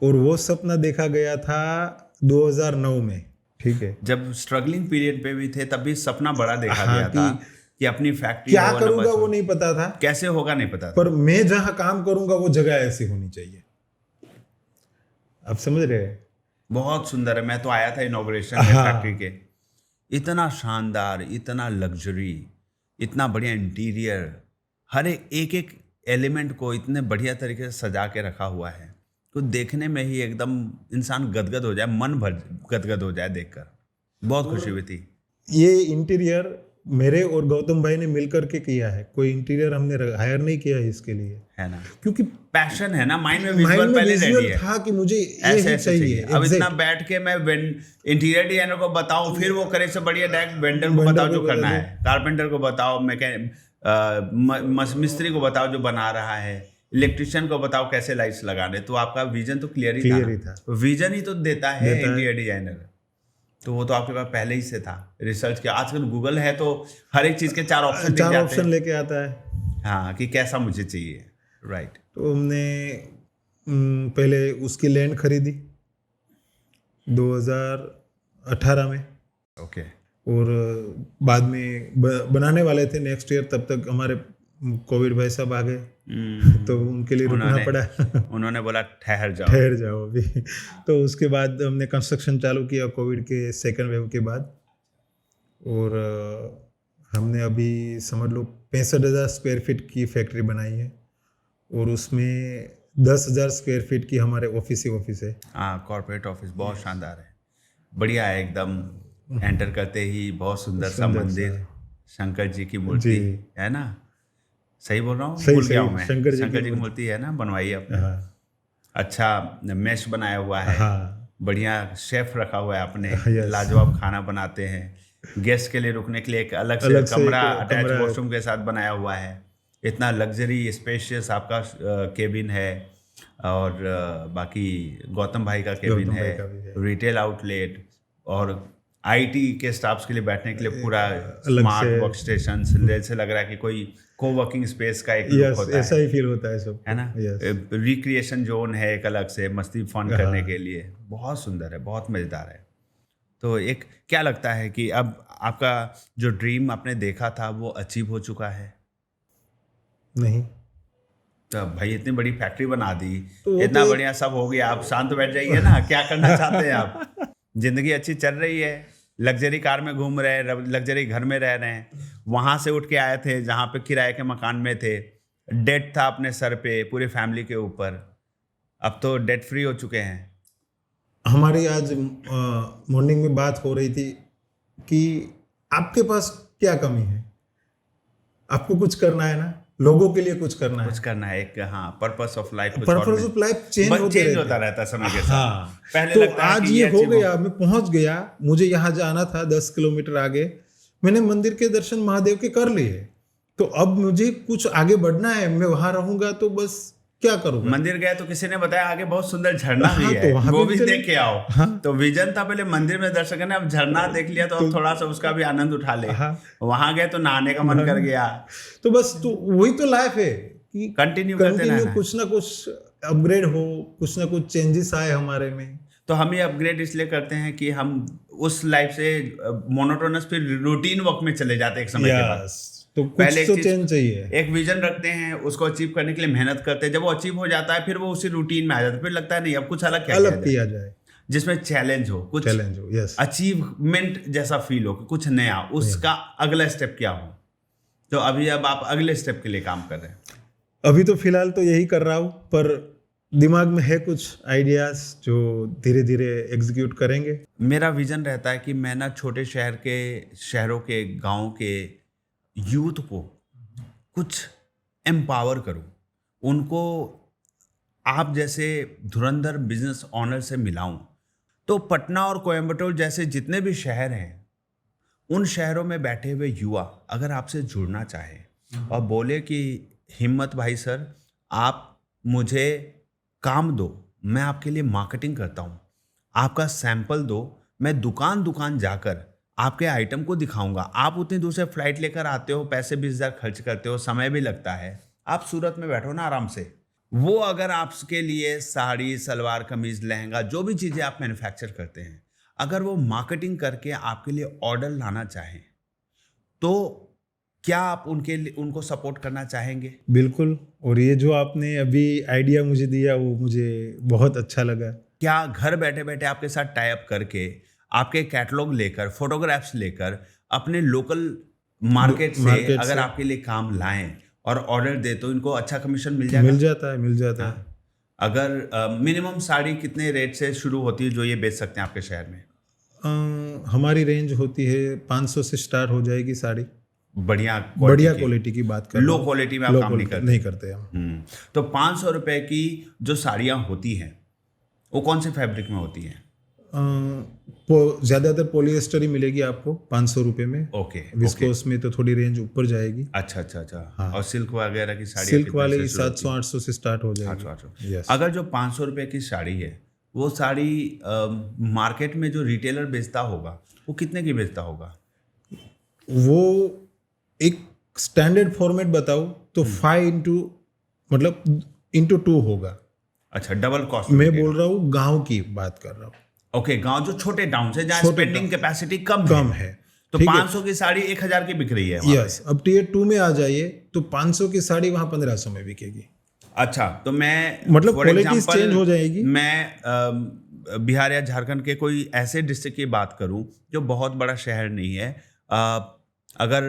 और वो सपना देखा गया था 2009 में। ठीक है, जब स्ट्रगलिंग पीरियड पे भी थे तब भी सपना बड़ा देखा गया था कि अपनी फैक्ट्री क्या करूंगा वो नहीं पता था, कैसे होगा नहीं पता था, पर मैं जहां काम करूंगा वो जगह ऐसी होनी चाहिए। आप समझ रहे हैं? बहुत सुंदर है। मैं तो आया था इनॉग्रेशन में फैक्ट्री के, इतना शानदार, इतना लग्जरी, इतना बढ़िया इंटीरियर, हर एक एक एलिमेंट को इतने बढ़िया तरीके से सजा के रखा हुआ है, तो देखने में ही एकदम इंसान गदगद हो जाए, मन भर गदगद हो जाए देखकर। बहुत खुशी हुई थी। ये इंटीरियर मेरे और गौतम भाई ने मिलकर के किया है, कोई इंटीरियर हमने हायर नहीं किया है इसके लिए, है ना? क्योंकि पैशन है ना, माइंड में विजुअल पहले रेडी है था कि मुझे ऐसे चाहिए। अब इतना बैठ के मैं इंटीरियर डिजाइनर को बताऊं, फिर वो करे से बढ़िया डायरेक्ट वेंडर को बताओ जो करना है, कारपेंटर को बताओ, मिस्त्री को बताओ जो बना रहा है, इलेक्ट्रिशियन को बताओ कैसे लाइट्स लगाने। तो आपका विजन तो क्लियर ही था। विजन ही तो देता है इंटीरियर डिजाइनर, तो वो तो आपके पास पहले ही से था। रिसर्च किया, आजकल गूगल है तो हर एक चीज के 4 ऑप्शन लेके आता है। हाँ, कि कैसा मुझे चाहिए। राइट। तो हमने पहले उसकी लैंड खरीदी 2018 में। ओके। और बाद में बनाने वाले थे नेक्स्ट ईयर, तब तक हमारे कोविड भाई साहब आ गए, तो उनके लिए रुकना पड़ा। उन्होंने बोला ठहर जाओ अभी। तो उसके बाद हमने कंस्ट्रक्शन चालू किया कोविड के सेकंड वेव के बाद, और हमने अभी समझ लो 65,000 स्क्वायर फीट की फैक्ट्री बनाई है, और उसमें 10,000 स्क्वायर फीट की हमारे ऑफिस है। हाँ, कॉर्पोरेट ऑफिस बहुत शानदार है, बढ़िया है एकदम। एंटर करते ही बहुत सुंदर सा मंदिर, शंकर जी की मूर्ति है ना? सही बोल रहा हूँ? भूल गया हूँ मैं। शंकर जी की मूर्ति है ना, बनवाई आपने? हाँ। अच्छा मैश बनाया हुआ है। हाँ। बढ़िया शेफ रखा हुआ है आपने। लाजवाब खाना बनाते हैं। गेस्ट के लिए रुकने के लिए एक अलग से कमरा अटैच वॉशरूम के साथ बनाया हुआ है। इतना लग्जरी स्पेशियस आपका केबिन है, और बाकी गौतम भाई का केबिन है, रिटेल आउटलेट, और आईटी के स्टाफ्स के लिए बैठने के लिए पूरा स्मार्ट वर्क स्टेशन, जैसे लग रहा है कि कोई कोवर्किंग स्पेस का एक लुक होता है। ऐसा ही फील होता है सब, है ना? रिक्रिएशन जोन है एक अलग से, मस्ती फन करने के लिए। बहुत सुंदर है, बहुत मज़ेदार है। तो एक क्या लगता है कि अब आपका जो ड्रीम आपने देखा था वो अचीव हो चुका है? नहीं तो भाई इतनी बड़ी फैक्ट्री बना दी, तो इतना बढ़िया सब हो गया, आप शांत बैठ जाइए ना। क्या करना चाहते हैं आप? जिंदगी अच्छी चल रही है, लग्जरी कार में घूम रहे हैं, लग्जरी घर में रह रहे हैं। वहाँ से उठ के आए थे जहाँ पे किराए के मकान में थे, डेट था अपने सर पे, पूरी फैमिली के ऊपर। अब तो डेट फ्री हो चुके हैं। हमारी आज मॉर्निंग में बात हो रही थी कि आपके पास क्या कमी है, आपको कुछ करना है ना, लोगों के लिए कुछ करना है, एक purpose of life, purpose of life change होता रहता है समय के साथ। हाँ, पहले तो लगता है आज कि ये हो अचीव गया, मैं पहुंच गया, मुझे यहाँ जाना था 10 किलोमीटर आगे, मैंने मंदिर के दर्शन महादेव के कर लिए, तो अब मुझे कुछ आगे बढ़ना है, मैं वहां रहूंगा तो बस क्या करूंगा। मंदिर गए तो किसी ने बताया आगे बहुत सुंदर झरना भी है, तो वहाँ वो भी भी देख के आओ। हाँ, तो विजन था पहले मंदिर में दर्शन करना, अब झरना देख लिया तो अब थोड़ा सा उसका भी आनंद उठा ले। हाँ, वहां गए तो नहाने का मन कर गया। तो बस तो वही तो लाइफ है कि कंटिन्यू करते रहना है। कुछ ना कुछ अपग्रेड हो, कुछ ना कुछ चेंजेस आए हमारे में। तो हम ये अपग्रेड इसलिए करते हैं कि हम उस लाइफ से मोनोटोनस फिर रूटीन वर्क में चले जाते हैं एक समय के बाद। तो पहले कुछ तो चेंज चाहिए, एक विजन रखते हैं, उसको अचीव करने के लिए मेहनत करते हैं। जब वो अचीव हो जाता है फिर वो उसी रूटीन में आ जाता है, फिर लगता है नहीं अब कुछ अलग किया जाए, जिसमें चैलेंज हो, कुछ यस, अचीवमेंट जैसा फील हो, कुछ नया, उसका अगला स्टेप क्या हो। तो अभी अब आप अगले स्टेप के लिए काम कर रहे हैं। अभी तो फिलहाल तो यही कर रहा हूँ, पर दिमाग में है कुछ आइडियाज जो धीरे धीरे एग्जीक्यूट करेंगे। मेरा विजन रहता है कि मैं ना छोटे शहरों के गाँव के यूथ को कुछ एम्पावर करूं, उनको आप जैसे धुरंधर बिजनेस ऑनर से मिलाऊं। तो पटना और कोयम्बटूर जैसे जितने भी शहर हैं, उन शहरों में बैठे हुए युवा अगर आपसे जुड़ना चाहें और बोले कि हिम्मत भाई सर आप मुझे काम दो, मैं आपके लिए मार्केटिंग करता हूँ, आपका सैंपल दो, मैं दुकान दुकान जाकर आपके आइटम को दिखाऊंगा। आप उतनी दूर से फ्लाइट लेकर आते हो, पैसे 20,000 खर्च करते हो, समय भी लगता है, आप सूरत में बैठो ना आराम से। वो अगर आपके लिए साड़ी, सलवार कमीज, लहंगा, जो भी चीज़ें आप मैन्युफैक्चर करते हैं, अगर वो मार्केटिंग करके आपके लिए ऑर्डर लाना चाहें तो क्या आप उनको सपोर्ट करना चाहेंगे? बिल्कुल। और ये जो आपने अभी आइडिया मुझे दिया वो मुझे बहुत अच्छा लगा। क्या घर बैठे बैठे आपके साथ टाई अप करके, आपके कैटलॉग लेकर, फोटोग्राफ्स लेकर, अपने लोकल मार्केट से अगर आपके लिए काम लाएं और ऑर्डर दे तो इनको अच्छा कमीशन मिल जाएगा? मिल जाता है। अगर मिनिमम साड़ी कितने रेट से शुरू होती है जो ये बेच सकते हैं आपके शहर में? हमारी रेंज होती है 500 से स्टार्ट हो जाएगी साड़ी। बढ़िया क्वालिटी की बात कर, लो क्वालिटी में आप काम नहीं करते हम। तो 500 रुपए की जो साड़ियाँ होती हैं वो कौन से फैब्रिक में होती हैं? ज़्यादातर पॉलिएस्टर ही मिलेगी आपको 500 रुपये में। ओके। विस्कोस में तो थोड़ी रेंज ऊपर जाएगी। अच्छा। हाँ। और सिल्क वगैरह की साड़ी? सिल्क वाले 700-800 से स्टार्ट हो जाएगी। 800। अगर जो 500 रुपये की साड़ी है वो साड़ी मार्केट में जो रिटेलर बेचता होगा वो कितने की बेचता होगा? वो एक स्टैंडर्ड फॉर्मेट बताओ तो 5x2 होगा। अच्छा, डबल कॉस्ट। मैं बोल रहा हूँ गांव की बात कर रहा हूँ। ओके, गांव जो छोटे टाउन से जहाँ स्पेंडिंग कैपेसिटी कम है। तो 500 की साड़ी 1000 की बिक रही है। यस। अब टियर 2 में आ जाइए तो 500 की साड़ी वहाँ 1500 में बिकेगी। अच्छा, तो मैं मतलब क्वालिटी चेंज हो जाएगी। मैं बिहार या झारखंड के कोई ऐसे डिस्ट्रिक्ट की बात करूं जो बहुत बड़ा शहर नहीं है, अगर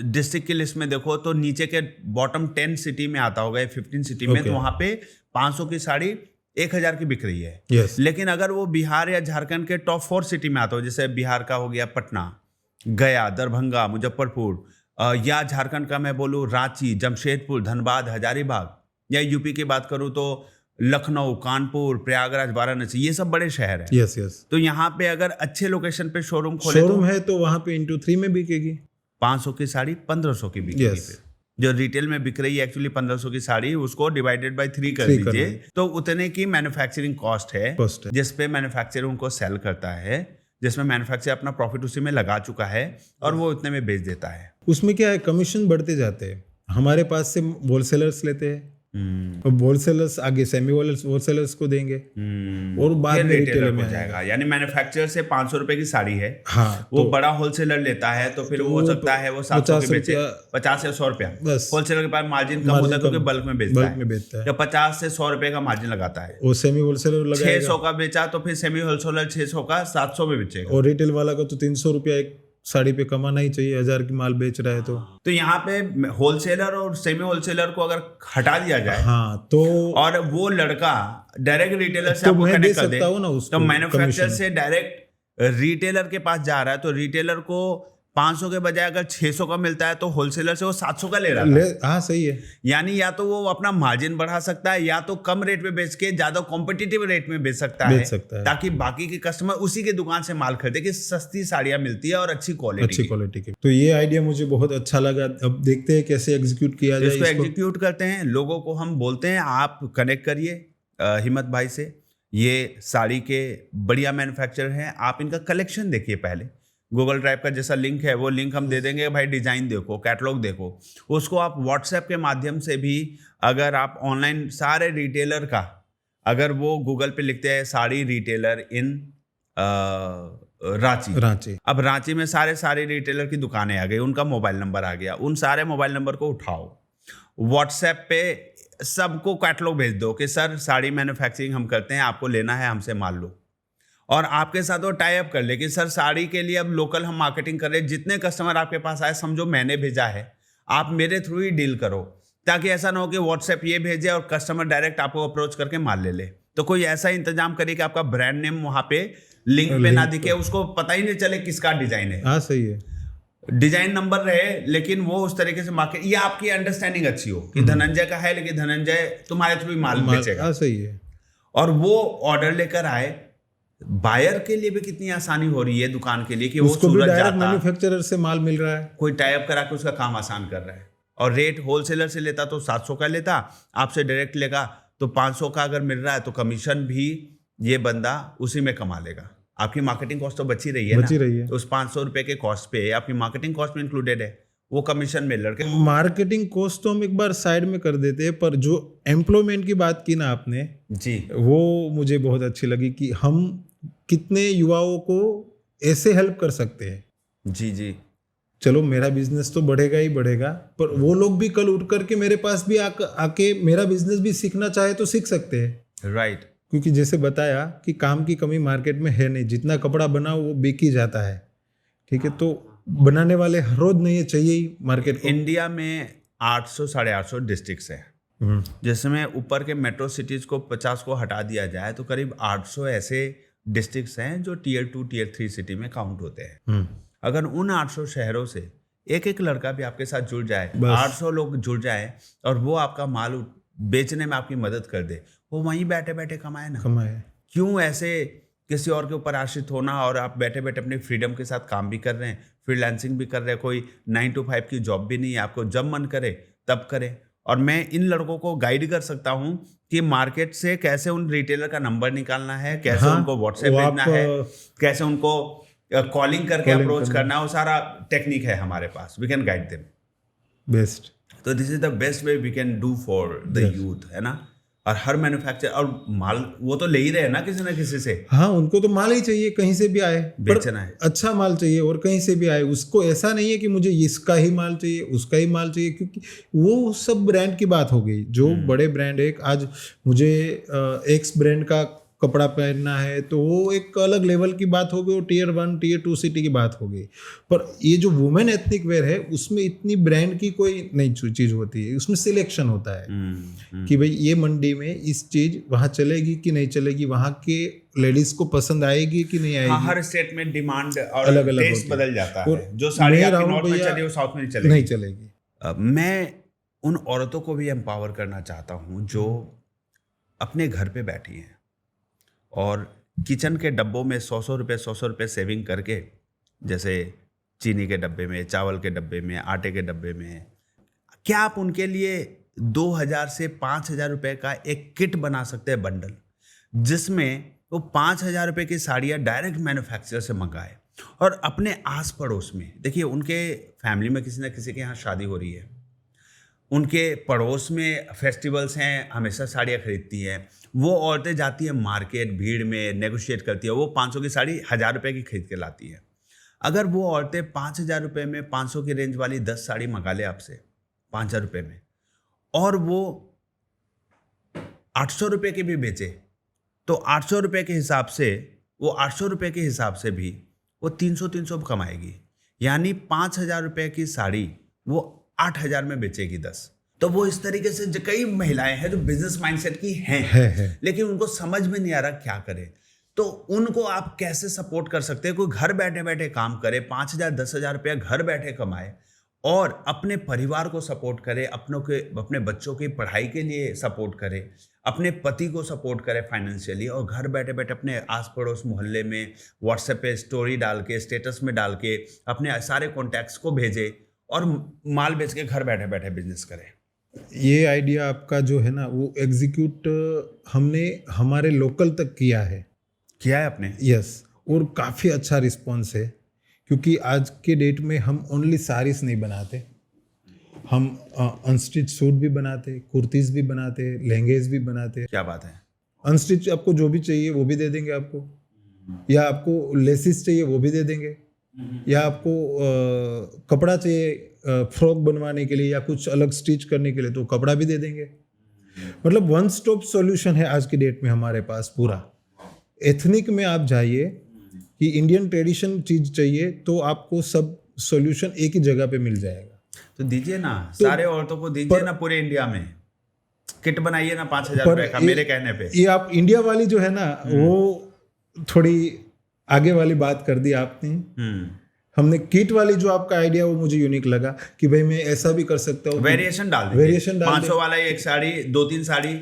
डिस्ट्रिक्ट की लिस्ट में देखो तो नीचे के बॉटम 10 सिटी में आता होगा या 15 सिटी में, तो वहाँ पे 500 की साड़ी 1000 की बिक रही है। yes. लेकिन अगर वो बिहार या झारखंड के टॉप 4 सिटी में आता हो, जैसे बिहार का हो गया पटना, गया, दरभंगा, मुजफ्फरपुर, या झारखंड का मैं बोलूँ रांची, जमशेदपुर, धनबाद, हजारीबाग, या यूपी की बात करूँ तो लखनऊ, कानपुर, प्रयागराज, वाराणसी, ये सब बड़े शहर हैं। यस। तो यहाँ पे अगर अच्छे लोकेशन पे शोरूम खोले है तो वहाँ पे × 3 में बिकेगी। 500 की साड़ी 1500 की बिकेगी। yes. जो रिटेल में बिक रही है एक्चुअली 1500 की साड़ी, उसको डिवाइडेड बाय 3 कर दीजिए तो उतने की मैन्युफैक्चरिंग कॉस्ट है जिसपे मैन्युफैक्चरर उनको सेल करता है, जिसमें मैन्युफैक्चरर अपना प्रॉफिट उसी में लगा चुका है और वो उतने में बेच देता है। उसमें क्या है, कमीशन बढ़ते जाते हैं। हमारे पास से होलसेलर्स लेते हैं, अब होलसेलर्स आगे सेमी होलसेलर्स को देंगे और बाद में रिटेलर में जाएगा। यानी मैन्युफैक्चरर से 500 रुपए की साड़ी है, हाँ, वो बड़ा होलसेलर लेता है तो फिर वो सकता है वो 700 के बेचे, 50 या 100 रुपया। बस होलसेलर के पास मार्जिन कम होता है क्योंकि बल्क में बेचता है, या 50 से 100 रुपए का मार्जिन लगाता है। वो सेमी होलसेलर लगाएगा, 600 का बेचा तो फिर सेमी होलसेलर 600 का 700 में बेचेगा, और रिटेल वाला को तो 300 रुपया एक साड़ी पे कमाना ही चाहिए, 1000 की माल बेच रहा है तो यहाँ पे होलसेलर और सेमी होलसेलर को अगर हटा दिया जाए, हाँ, तो और वो लड़का डायरेक्ट रिटेलर से आपको कनेक्ट कर दे, तो मैन्युफैक्चरर से डायरेक्ट रिटेलर के पास जा रहा है, तो रिटेलर को 500 के बजाय अगर 600 का मिलता है तो होलसेलर से वो 700 का ले रहा है। हाँ, सही है। यानी या तो वो अपना मार्जिन बढ़ा सकता है या तो कम रेट पे बेच के ज्यादा कॉम्पिटिटिव रेट में बेच सकता है, ताकि बाकी के कस्टमर उसी के दुकान से माल खरीदे कि सस्ती साड़ियां मिलती है और अच्छी क्वालिटी की। तो ये आइडिया मुझे बहुत अच्छा लगा। अब देखते हैं कैसे एग्जीक्यूट किया जाए। इसको एग्जीक्यूट करते हैं, लोगों को हम बोलते हैं आप कनेक्ट करिए हिम्मत भाई से। ये साड़ी के बढ़िया मैन्युफैक्चरर हैं, आप इनका कलेक्शन देखिए पहले। गूगल ड्राइव का जैसा लिंक है वो लिंक हम दे देंगे, भाई डिजाइन देखो, कैटलॉग देखो, उसको आप व्हाट्सएप के माध्यम से भी, अगर आप ऑनलाइन सारे रिटेलर का, अगर वो गूगल पे लिखते हैं साड़ी रिटेलर इन रांची, अब रांची में सारे रिटेलर की दुकानें आ गई, उनका मोबाइल नंबर आ गया, उन सारे मोबाइल नंबर को उठाओ, व्हाट्सएप पे सबको कैटलॉग भेज दो कि सर साड़ी मैन्युफैक्चरिंग हम करते हैं, आपको लेना है हमसे माल लो, और आपके साथ वो टाई अप कर ले कि सर साड़ी के लिए अब लोकल हम मार्केटिंग कर रहे हैं, जितने कस्टमर आपके पास आए समझो मैंने भेजा है, आप मेरे थ्रू ही डील करो, ताकि ऐसा ना हो कि व्हाट्सएप ये भेजे और कस्टमर डायरेक्ट आपको अप्रोच करके माल ले ले। तो कोई ऐसा इंतजाम करिए कि आपका ब्रांड नेम वहां पे लिंक पे ना दिखे, उसको पता ही नहीं चले किसका डिजाइन है। हाँ, सही है। डिजाइन नंबर रहे लेकिन वो उस तरीके से मार्केट, ये आपकी अंडरस्टैंडिंग अच्छी हो कि धनंजय का है लेकिन धनंजय तुम्हारे थ्रू ही माल बेचेगा। सही है। और वो ऑर्डर लेकर आए, बायर के लिए भी कितनी आसानी हो रही है दुकान के लिए कि वो उसको भी डायरेक्ट मैन्युफैक्चरर से माल मिल रहा है, कोई टाई अप करा के उसका काम आसान कर रहा है। और रेट होलसेलर से लेता तो 700 का लेता, आपसे डायरेक्ट लेगा तो 500 का अगर मिल रहा है तो कमीशन भी ये बंदा उसी में कमा लेगा। आपकी मार्केटिंग कॉस्ट तो बची रही है ना, तो उस 500 रुपए के कॉस्ट पे आपकी मार्केटिंग कॉस्ट में इंक्लूडेड है, वो कमीशन में लड़के। मार्केटिंग कॉस्ट तो हम एक बार साइड में कर देते हैं, पर जो एम्प्लॉयमेंट की बात की ना आपने जी, वो मुझे बहुत अच्छी लगी कि हम कितने युवाओं को ऐसे हेल्प कर सकते हैं। जी, चलो मेरा बिजनेस तो बढ़ेगा ही बढ़ेगा, पर वो लोग भी कल उठ करके मेरे पास भी आके मेरा बिजनेस भी सीखना चाहे तो सीख सकते हैं। राइट। क्योंकि जैसे बताया कि काम की कमी मार्केट में है नहीं, जितना कपड़ा बनाओ वो बिक ही जाता है, ठीक है। तो बनाने वाले हर रोज नहीं चाहिए ही मार्केट को। इंडिया में 800-850 डिस्ट्रिक्ट्स हैं, जिसमें ऊपर के मेट्रो सिटीज को 50 को हटा दिया जाए तो करीब 800 ऐसे डिस्ट्रिक्ट्स हैं जो टियर 2 टियर 3 सिटी में काउंट होते हैं। अगर उन 800 शहरों से एक लड़का भी आपके साथ जुड़ जाए, 800 लोग जुड़ जाए और वो आपका माल बेचने में आपकी मदद कर दे, वो वहीं बैठे बैठे कमाए ना। क्यों ऐसे किसी और के ऊपर आश्रित होना, और आप बैठे बैठे अपनी फ्रीडम के साथ काम भी कर रहे हैं, फ्रीलांसिंग भी कर रहे हैं, कोई 9 to 5 की जॉब भी नहीं है, आपको जब मन करे तब करें। और मैं इन लड़कों को गाइड कर सकता हूं कि मार्केट से कैसे उन रिटेलर का नंबर निकालना है, कैसे उनको व्हाट्सएप भेजना है, कैसे उनको कॉलिंग करके अप्रोच करना है, वो सारा टेक्निक है हमारे पास। We can guide them best. तो this is the best way we can do for the youth, है ना। और हर मैन्युफैक्चर और माल वो तो ले ही रहे हैं ना किसी ना किसी से। हाँ, उनको तो माल ही चाहिए, कहीं से भी आए बेचना है, अच्छा माल चाहिए और कहीं से भी आए। उसको ऐसा नहीं है कि मुझे इसका ही माल चाहिए, उसका ही माल चाहिए, क्योंकि वो सब ब्रांड की बात हो गई। जो बड़े ब्रांड है, आज मुझे एक्स ब्रांड का कपड़ा पहनना है तो वो एक अलग लेवल की बात हो गई, वो टियर 1 टियर 2 सिटी की बात हो गई। पर ये जो वुमेन एथनिक वेयर है उसमें इतनी ब्रांड की कोई नई चीज होती है, उसमें सिलेक्शन होता है कि भाई ये मंडी में इस चीज वहां चलेगी कि नहीं चलेगी, वहां के लेडीज को पसंद आएगी कि नहीं आएगी। हर स्टेट में डिमांड और अलग अलग टेस्ट बदल जाता है। जो साड़ी आपकी नॉर्थ में चली वो साउथ में नहीं चलेगी। मैं उन औरतों को भी एम्पावर करना चाहता हूँ जो अपने घर पे बैठी हैं और किचन के डब्बों में 100 रुपये सेविंग करके, जैसे चीनी के डब्बे में, चावल के डब्बे में, आटे के डब्बे में, क्या आप उनके लिए 2000 से 5000 रुपये का एक किट बना सकते हैं, बंडल, जिसमें वो 5000 रुपये की साड़ियाँ डायरेक्ट मैन्युफैक्चरर से मंगाए और अपने आस पड़ोस में देखिए, उनके फैमिली में किसी न किसी के यहाँ शादी हो रही है, उनके पड़ोस में फेस्टिवल्स हैं, हमेशा साड़ियाँ खरीदती हैं। वो औरतें जाती हैं मार्केट, भीड़ में नेगोशिएट करती है, वो 500 की साड़ी 1000 रुपये की खरीद के लाती है। अगर वो औरतें 5000 रुपये में 500 की रेंज वाली 10 साड़ी मंगा ले आपसे 5000 रुपये में, और वो 800 रुपये की भी बेचे, तो 800 रुपये के हिसाब से वो 800 रुपये के हिसाब से भी वो 300 कमाएगी। यानी 5000 रुपये की साड़ी वो 8000 में बेचेगी 10। तो वो इस तरीके से कई महिलाएं हैं जो बिजनेस माइंडसेट की हैं है। लेकिन उनको समझ में नहीं आ रहा क्या करे। तो उनको आप कैसे सपोर्ट कर सकते हैं? कोई घर बैठे बैठे काम करे, 5000 10,000 रुपया घर बैठे कमाए और अपने परिवार को सपोर्ट करे, अपने बच्चों की पढ़ाई के लिए सपोर्ट करे, अपने पति को सपोर्ट करे फाइनेंशियली, और घर बैठे बैठे अपने आस पड़ोस मोहल्ले में व्हाट्सएप पे स्टोरी डाल के, स्टेटस में डाल के अपने सारे कॉन्टैक्ट्स को भेजे और माल बेच के घर बैठे बैठे बिजनेस करे। ये आइडिया आपका जो है ना, वो एग्जीक्यूट हमने हमारे लोकल तक किया है अपने। यस, और काफ़ी अच्छा रिस्पॉन्स है, क्योंकि आज के डेट में हम ओनली साड़ीज नहीं बनाते, हम अनस्टिच सूट भी बनाते, कुर्तीज़ भी बनाते, लहंगेज भी बनाते। क्या बात है। अनस्टिच आपको जो भी चाहिए वो भी दे देंगे आपको, या आपको लेसिस चाहिए वो भी दे देंगे, या आपको कपड़ा चाहिए फ्रॉक बनवाने के लिए या कुछ अलग स्टिच करने के लिए तो कपड़ा भी दे देंगे। मतलब वन स्टॉप सॉल्यूशन है आज की डेट में हमारे पास पूरा। एथनिक में आप जाइए कि इंडियन ट्रेडिशन चीज चाहिए तो आपको सब सॉल्यूशन एक ही जगह पे मिल जाएगा। तो दीजिए ना, सारे औरतों को दीजिए ना, पूरे इंडिया में किट बनाइए ना 5000 रुपए का, मेरे कहने पे। ये आप इंडिया वाली जो है ना, वो थोड़ी आगे वाली बात कर दी आपने। हमने किट वाली जो आपका आइडिया, वो मुझे यूनिक लगा कि भाई मैं ऐसा भी कर सकता हूँ। वेरिएशन डाल दें, 500 वाला एक साड़ी, 2-3 साड़ी,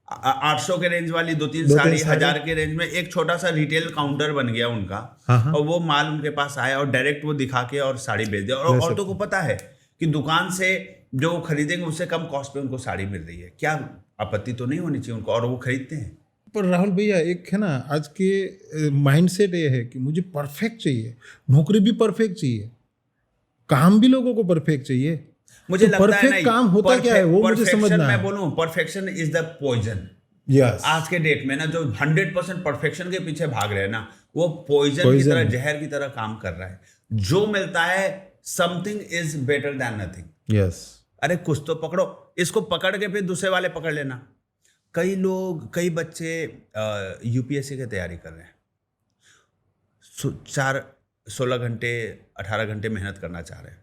800 के रेंज वाली 2-3 साड़ी, 1000 के रेंज में एक छोटा सा रिटेल काउंटर बन गया उनका। और वो माल उनके पास आया और डायरेक्ट वो दिखा के और साड़ी बेच दिया। और औरतों को पता है कि दुकान से जो खरीदेंगे उससे कम कॉस्ट पे उनको साड़ी मिल रही है, क्या आपत्ति तो नहीं होनी चाहिए उनको, और वो खरीदते हैं। पर राहुल भैया, एक है ना, आज के माइंडसेट ये है कि मुझे परफेक्ट चाहिए, नौकरी भी परफेक्ट चाहिए, काम भी लोगों को परफेक्ट चाहिए। मुझे तो लगता है नहीं, काम होता क्या है वो मुझे समझना है। मैं बोलूं, perfection is the poison. Yes, आज के डेट में ना जो 100% परफेक्शन के पीछे भाग रहे हैं ना, वो पॉइजन की तरह, जहर की तरह काम कर रहा है। जो मिलता है, something is better than nothing. Yes, अरे कुछ तो पकड़ो, इसको पकड़ के फिर दूसरे वाले पकड़ लेना। कई बच्चे यूपीएससी की तैयारी कर रहे हैं, 16 घंटे 18 घंटे मेहनत करना चाह रहे हैं,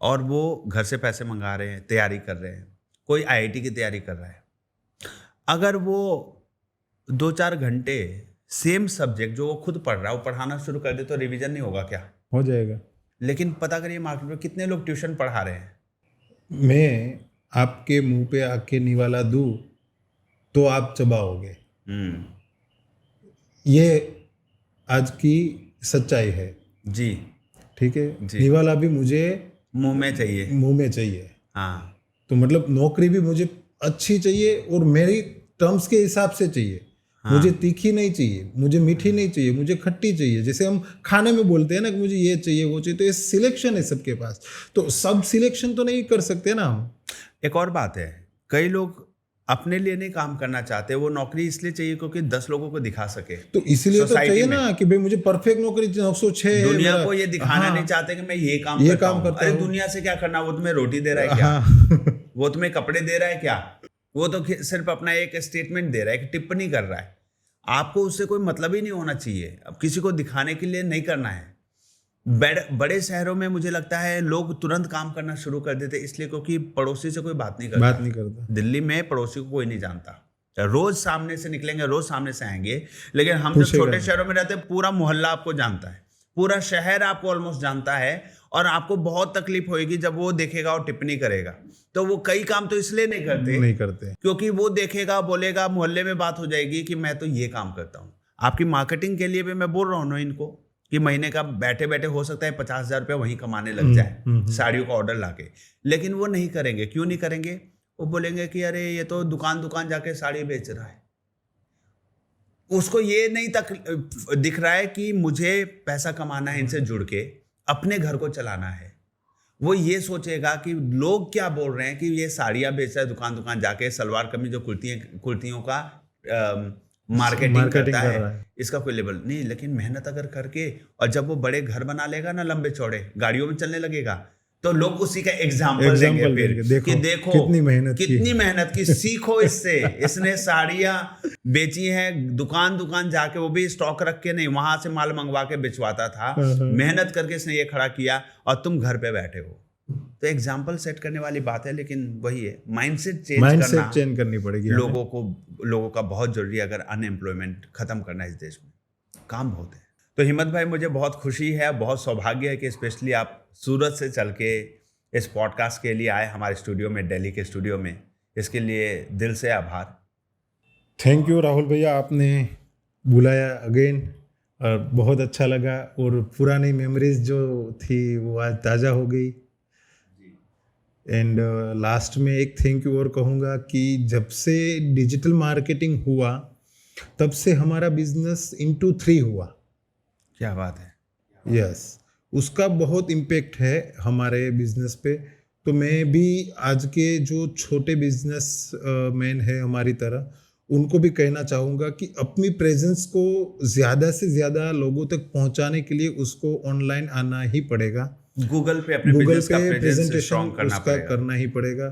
और वो घर से पैसे मंगा रहे हैं, तैयारी कर रहे हैं। कोई आईआईटी की तैयारी कर रहा है, अगर वो 2-4 घंटे सेम सब्जेक्ट जो वो खुद पढ़ रहा है वो पढ़ाना शुरू कर दे तो रिवीजन नहीं होगा क्या? हो जाएगा। लेकिन पता करिए मार्केट में कितने लोग ट्यूशन पढ़ा रहे हैं। मैं आपके मुंह पे आके निवाला दूं तो आप चबाओगे, ये आज की सच्चाई है जी। ठीक है, निवाला भी मुझे मुंह में चाहिए। हाँ, तो मतलब नौकरी भी मुझे अच्छी चाहिए और मेरी टर्म्स के हिसाब से चाहिए। हाँ। मुझे तीखी नहीं चाहिए, मुझे मीठी नहीं चाहिए, मुझे खट्टी चाहिए। जैसे हम खाने में बोलते हैं ना कि मुझे ये चाहिए वो चाहिए, तो ये सिलेक्शन है सबके पास, तो सब सिलेक्शन तो नहीं कर सकते ना हम। एक और बात है, कई लोग अपने लिए नहीं काम करना चाहते, वो नौकरी इसलिए चाहिए क्योंकि 10 लोगों को दिखा सके। तो इसलिए तो चाहिए ना कि भाई मुझे परफेक्ट नौकरी 906 दुनिया को ये दिखाना नहीं चाहते कि मैं ये काम करता हूं। अरे दुनिया से क्या करना, वो तुम्हें रोटी दे रहा है क्या? वो तुम्हें कपड़े दे रहा है क्या? वो तो सिर्फ अपना एक स्टेटमेंट दे रहा है, एक टिप्पणी कर रहा है। आपको उससे कोई मतलब ही नहीं होना चाहिए। अब किसी को दिखाने के लिए नहीं करना है। बड़े शहरों में मुझे लगता है लोग तुरंत काम करना शुरू कर देते, इसलिए क्योंकि पड़ोसी से कोई बात नहीं करता। दिल्ली में पड़ोसी को कोई नहीं जानता, रोज सामने से निकलेंगे, रोज सामने से आएंगे। लेकिन हम जब छोटे शहरों में रहते हैं, पूरा मोहल्ला आपको जानता है, पूरा शहर आपको ऑलमोस्ट जानता है, और आपको बहुत तकलीफ होगी जब वो देखेगा और टिप्पणी करेगा। तो वो कई काम तो इसलिए नहीं करते क्योंकि वो देखेगा, बोलेगा, मोहल्ले में बात हो जाएगी कि मैं तो ये काम करता हूँ। आपकी मार्केटिंग के लिए भी मैं बोल रहा हूँ ना इनको कि महीने का बैठे बैठे हो सकता है 50,000 रुपये वहीं कमाने लग जाए साड़ियों का ऑर्डर लाके। लेकिन वो नहीं करेंगे। क्यों नहीं करेंगे? वो बोलेंगे कि अरे ये तो दुकान जाके साड़ी बेच रहा है। उसको ये नहीं तक दिख रहा है कि मुझे पैसा कमाना है, इनसे जुड़ के अपने घर को चलाना है। वो ये सोचेगा कि लोग क्या बोल रहे हैं कि ये साड़ियाँ बेच रहा है, दुकान दुकान जाके सलवार कमीज जो कुर्तियों का मार्केटिंग करता है, इसका कोई लेवल नहीं। लेकिन मेहनत अगर करके और जब वो बड़े घर बना लेगा ना, लंबे चौड़े गाड़ियों में चलने लगेगा, तो लोग उसी का एग्जाम्पल देंगे फिर कि देखो कितनी मेहनत की, सीखो इससे। इसने साड़ियाँ बेची हैं, दुकान दुकान जाके, वो भी स्टॉक रख के नहीं, वहां से माल मंगवा के बेचवाता था, मेहनत करके इसने ये खड़ा किया और तुम घर पे बैठे हो। तो एग्जाम्पल सेट करने वाली बात है, लेकिन वही है, माइंडसेट चेंज करनी पड़ेगी लोगों का बहुत जरूरी है अगर अनएम्प्लॉयमेंट खत्म करना है इस देश में। काम बहुत है। तो हिम्मत भाई, मुझे बहुत खुशी है, बहुत सौभाग्य है कि स्पेशली आप सूरत से चल के इस पॉडकास्ट के लिए आए हमारे स्टूडियो में, दिल्ली के स्टूडियो में। इसके लिए दिल से आभार। थैंक यू राहुल भैया, आपने बुलाया अगेन, और बहुत अच्छा लगा, और पुरानी मेमोरीज जो थी वो आज ताज़ा हो गई। एंड लास्ट में एक थैंक यू और कहूँगा कि जब से डिजिटल मार्केटिंग हुआ तब से हमारा बिजनेस into 3 हुआ। क्या बात है। यस, उसका बहुत इम्पेक्ट है हमारे बिजनेस पे। तो मैं भी आज के जो छोटे बिजनेस मैन है हमारी तरह, उनको भी कहना चाहूँगा कि अपनी प्रेजेंस को ज़्यादा से ज़्यादा लोगों तक पहुँचाने के लिए उसको ऑनलाइन आना ही पड़ेगा। गूगल पे अपने बिजनेस का प्रेजेंटेशन स्ट्रॉन्ग करना ही पड़ेगा।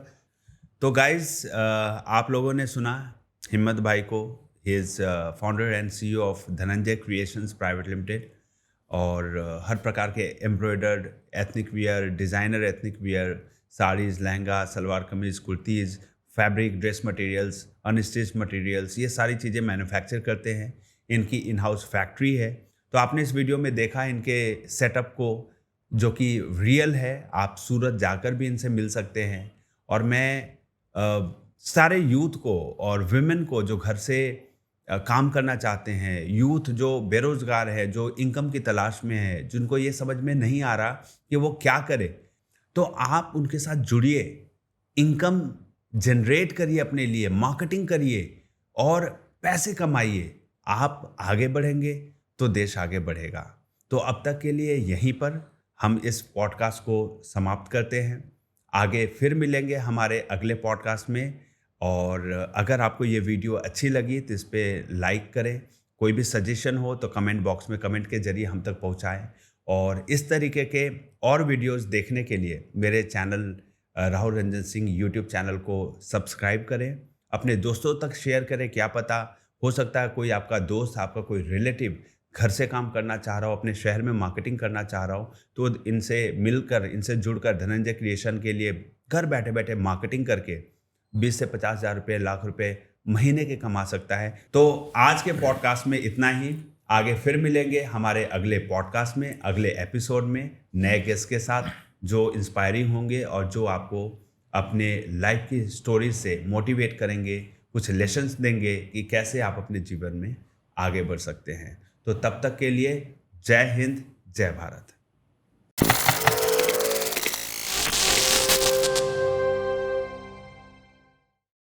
तो गाइस, आप लोगों ने सुना हिम्मत भाई को। He is founder and CEO of Dhananjay creations private limited, और हर प्रकार के embroidered ethnic wear, designer ethnic wear, saris, lehenga, salwar kameez, kurtis, fabric, dress materials, unstitched materials, ये सारी चीज़ें मैन्युफैक्चर करते हैं। इनकी इन हाउस फैक्ट्री है। तो आपने इस वीडियो में देखा इनके सेटअप को, जो कि रियल है। आप सूरत जाकर भी इनसे मिल सकते हैं। और मैं सारे यूथ को और विमेन को जो घर से काम करना चाहते हैं, यूथ जो बेरोजगार है, जो इनकम की तलाश में है, जिनको ये समझ में नहीं आ रहा कि वो क्या करे, तो आप उनके साथ जुड़िए, इनकम जनरेट करिए, अपने लिए मार्केटिंग करिए और पैसे कमाइए। आप आगे बढ़ेंगे तो देश आगे बढ़ेगा। तो अब तक के लिए यहीं पर हम इस पॉडकास्ट को समाप्त करते हैं। आगे फिर मिलेंगे हमारे अगले पॉडकास्ट में। और अगर आपको ये वीडियो अच्छी लगी तो इस पर लाइक करें। कोई भी सजेशन हो तो कमेंट बॉक्स में कमेंट के जरिए हम तक पहुंचाएं। और इस तरीके के और वीडियोस देखने के लिए मेरे channel Rahul Ranjan Singh YouTube channel को सब्सक्राइब करें, अपने दोस्तों तक शेयर करें। क्या पता, हो सकता है कोई आपका दोस्त, आपका कोई रिलेटिव घर से काम करना चाह रहा हो, अपने शहर में मार्केटिंग करना चाह रहा हो, तो इनसे मिलकर, इनसे जुड़कर धनंजय क्रिएशन के लिए घर बैठे बैठे मार्केटिंग करके 20 से 50 हज़ार रुपये, लाख रुपए महीने के कमा सकता है। तो आज के पॉडकास्ट में इतना ही। आगे फिर मिलेंगे हमारे अगले पॉडकास्ट में, अगले एपिसोड में, नए गेस्ट के साथ जो इंस्पायरिंग होंगे और जो आपको अपने लाइफ की स्टोरी से मोटिवेट करेंगे, कुछ लेसन्स देंगे कि कैसे आप अपने जीवन में आगे बढ़ सकते हैं। तो तब तक के लिए जय हिंद, जय भारत।